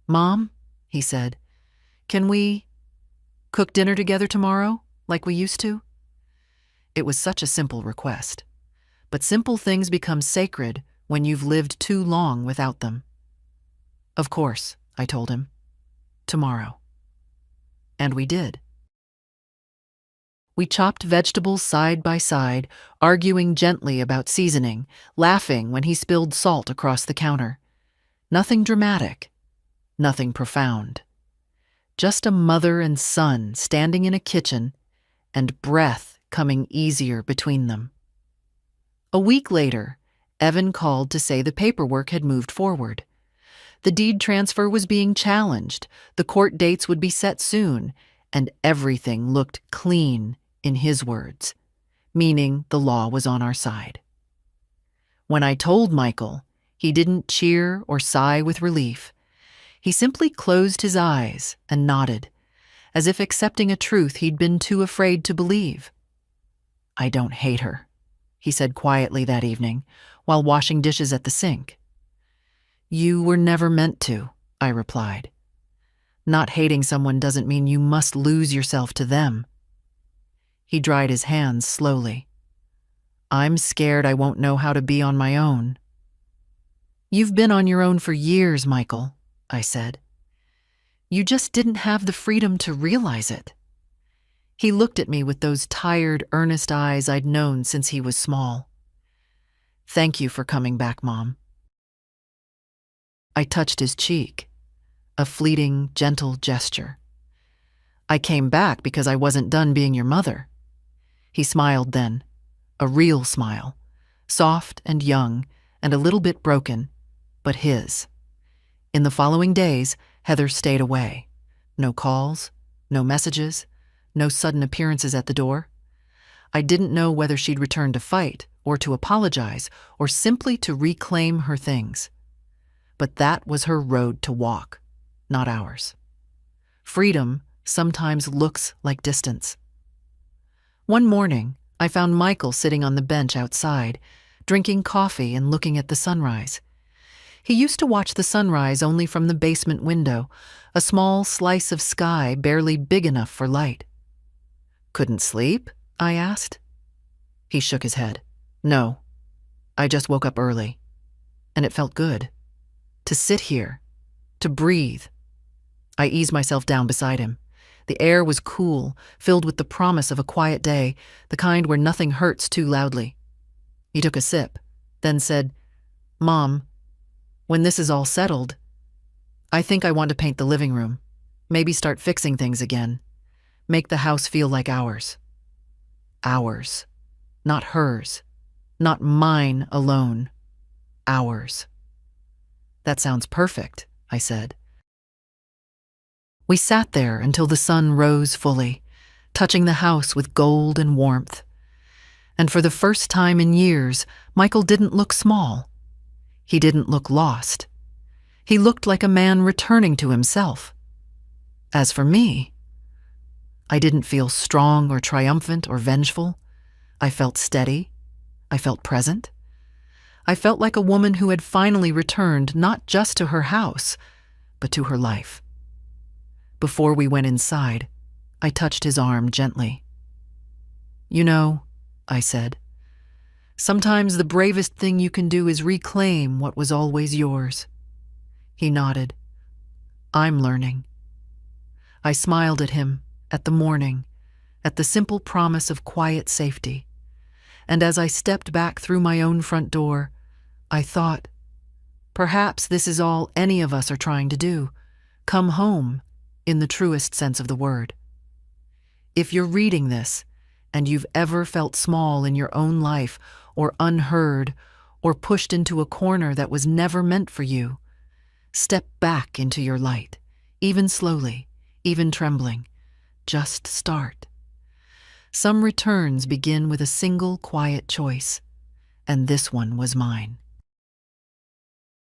"Mom," he said, "can we cook dinner together tomorrow, like we used to?" It was such a simple request. But simple things become sacred when you've lived too long without them. "Of course," I told him. "Tomorrow." And we did. We chopped vegetables side by side, arguing gently about seasoning, laughing when he spilled salt across the counter. Nothing dramatic, nothing profound. Just a mother and son standing in a kitchen, and breath coming easier between them. A week later, Evan called to say the paperwork had moved forward. The deed transfer was being challenged, the court dates would be set soon, and everything looked clean, in his words, meaning the law was on our side. When I told Michael, he didn't cheer or sigh with relief. He simply closed his eyes and nodded, as if accepting a truth he'd been too afraid to believe. "I don't hate her," he said quietly that evening, while washing dishes at the sink. "You were never meant to," I replied. "Not hating someone doesn't mean you must lose yourself to them." He dried his hands slowly. "I'm scared I won't know how to be on my own." "You've been on your own for years, Michael," I said. "You just didn't have the freedom to realize it." He looked at me with those tired, earnest eyes I'd known since he was small. "Thank you for coming back, Mom." I touched his cheek, a fleeting, gentle gesture. "I came back because I wasn't done being your mother." He smiled then, a real smile, soft and young and a little bit broken, but his. In the following days, Heather stayed away. No calls, no messages, no sudden appearances at the door. I didn't know whether she'd return to fight, or to apologize, or simply to reclaim her things. But that was her road to walk, not ours. Freedom sometimes looks like distance. One morning, I found Michael sitting on the bench outside, drinking coffee and looking at the sunrise. He used to watch the sunrise only from the basement window, a small slice of sky barely big enough for light. "Couldn't sleep?" I asked. He shook his head. "No, I just woke up early. And it felt good. To sit here, to breathe." I eased myself down beside him. The air was cool, filled with the promise of a quiet day, the kind where nothing hurts too loudly. He took a sip, then said, "Mom, when this is all settled, I think I want to paint the living room, maybe start fixing things again, make the house feel like ours." Ours, not hers, not mine alone. Ours. "That sounds perfect," I said. We sat there until the sun rose fully, touching the house with gold and warmth. And for the first time in years, Michael didn't look small. He didn't look lost. He looked like a man returning to himself. As for me, I didn't feel strong or triumphant or vengeful. I felt steady. I felt present. I felt like a woman who had finally returned not just to her house, but to her life. Before we went inside, I touched his arm gently. "You know," I said, "sometimes the bravest thing you can do is reclaim what was always yours." He nodded. "I'm learning." I smiled at him, at the morning, at the simple promise of quiet safety. And as I stepped back through my own front door, I thought, perhaps this is all any of us are trying to do, come home, in the truest sense of the word. If you're reading this, and you've ever felt small in your own life, or unheard, or pushed into a corner that was never meant for you, step back into your light, even slowly, even trembling. Just start. Some returns begin with a single quiet choice, and this one was mine.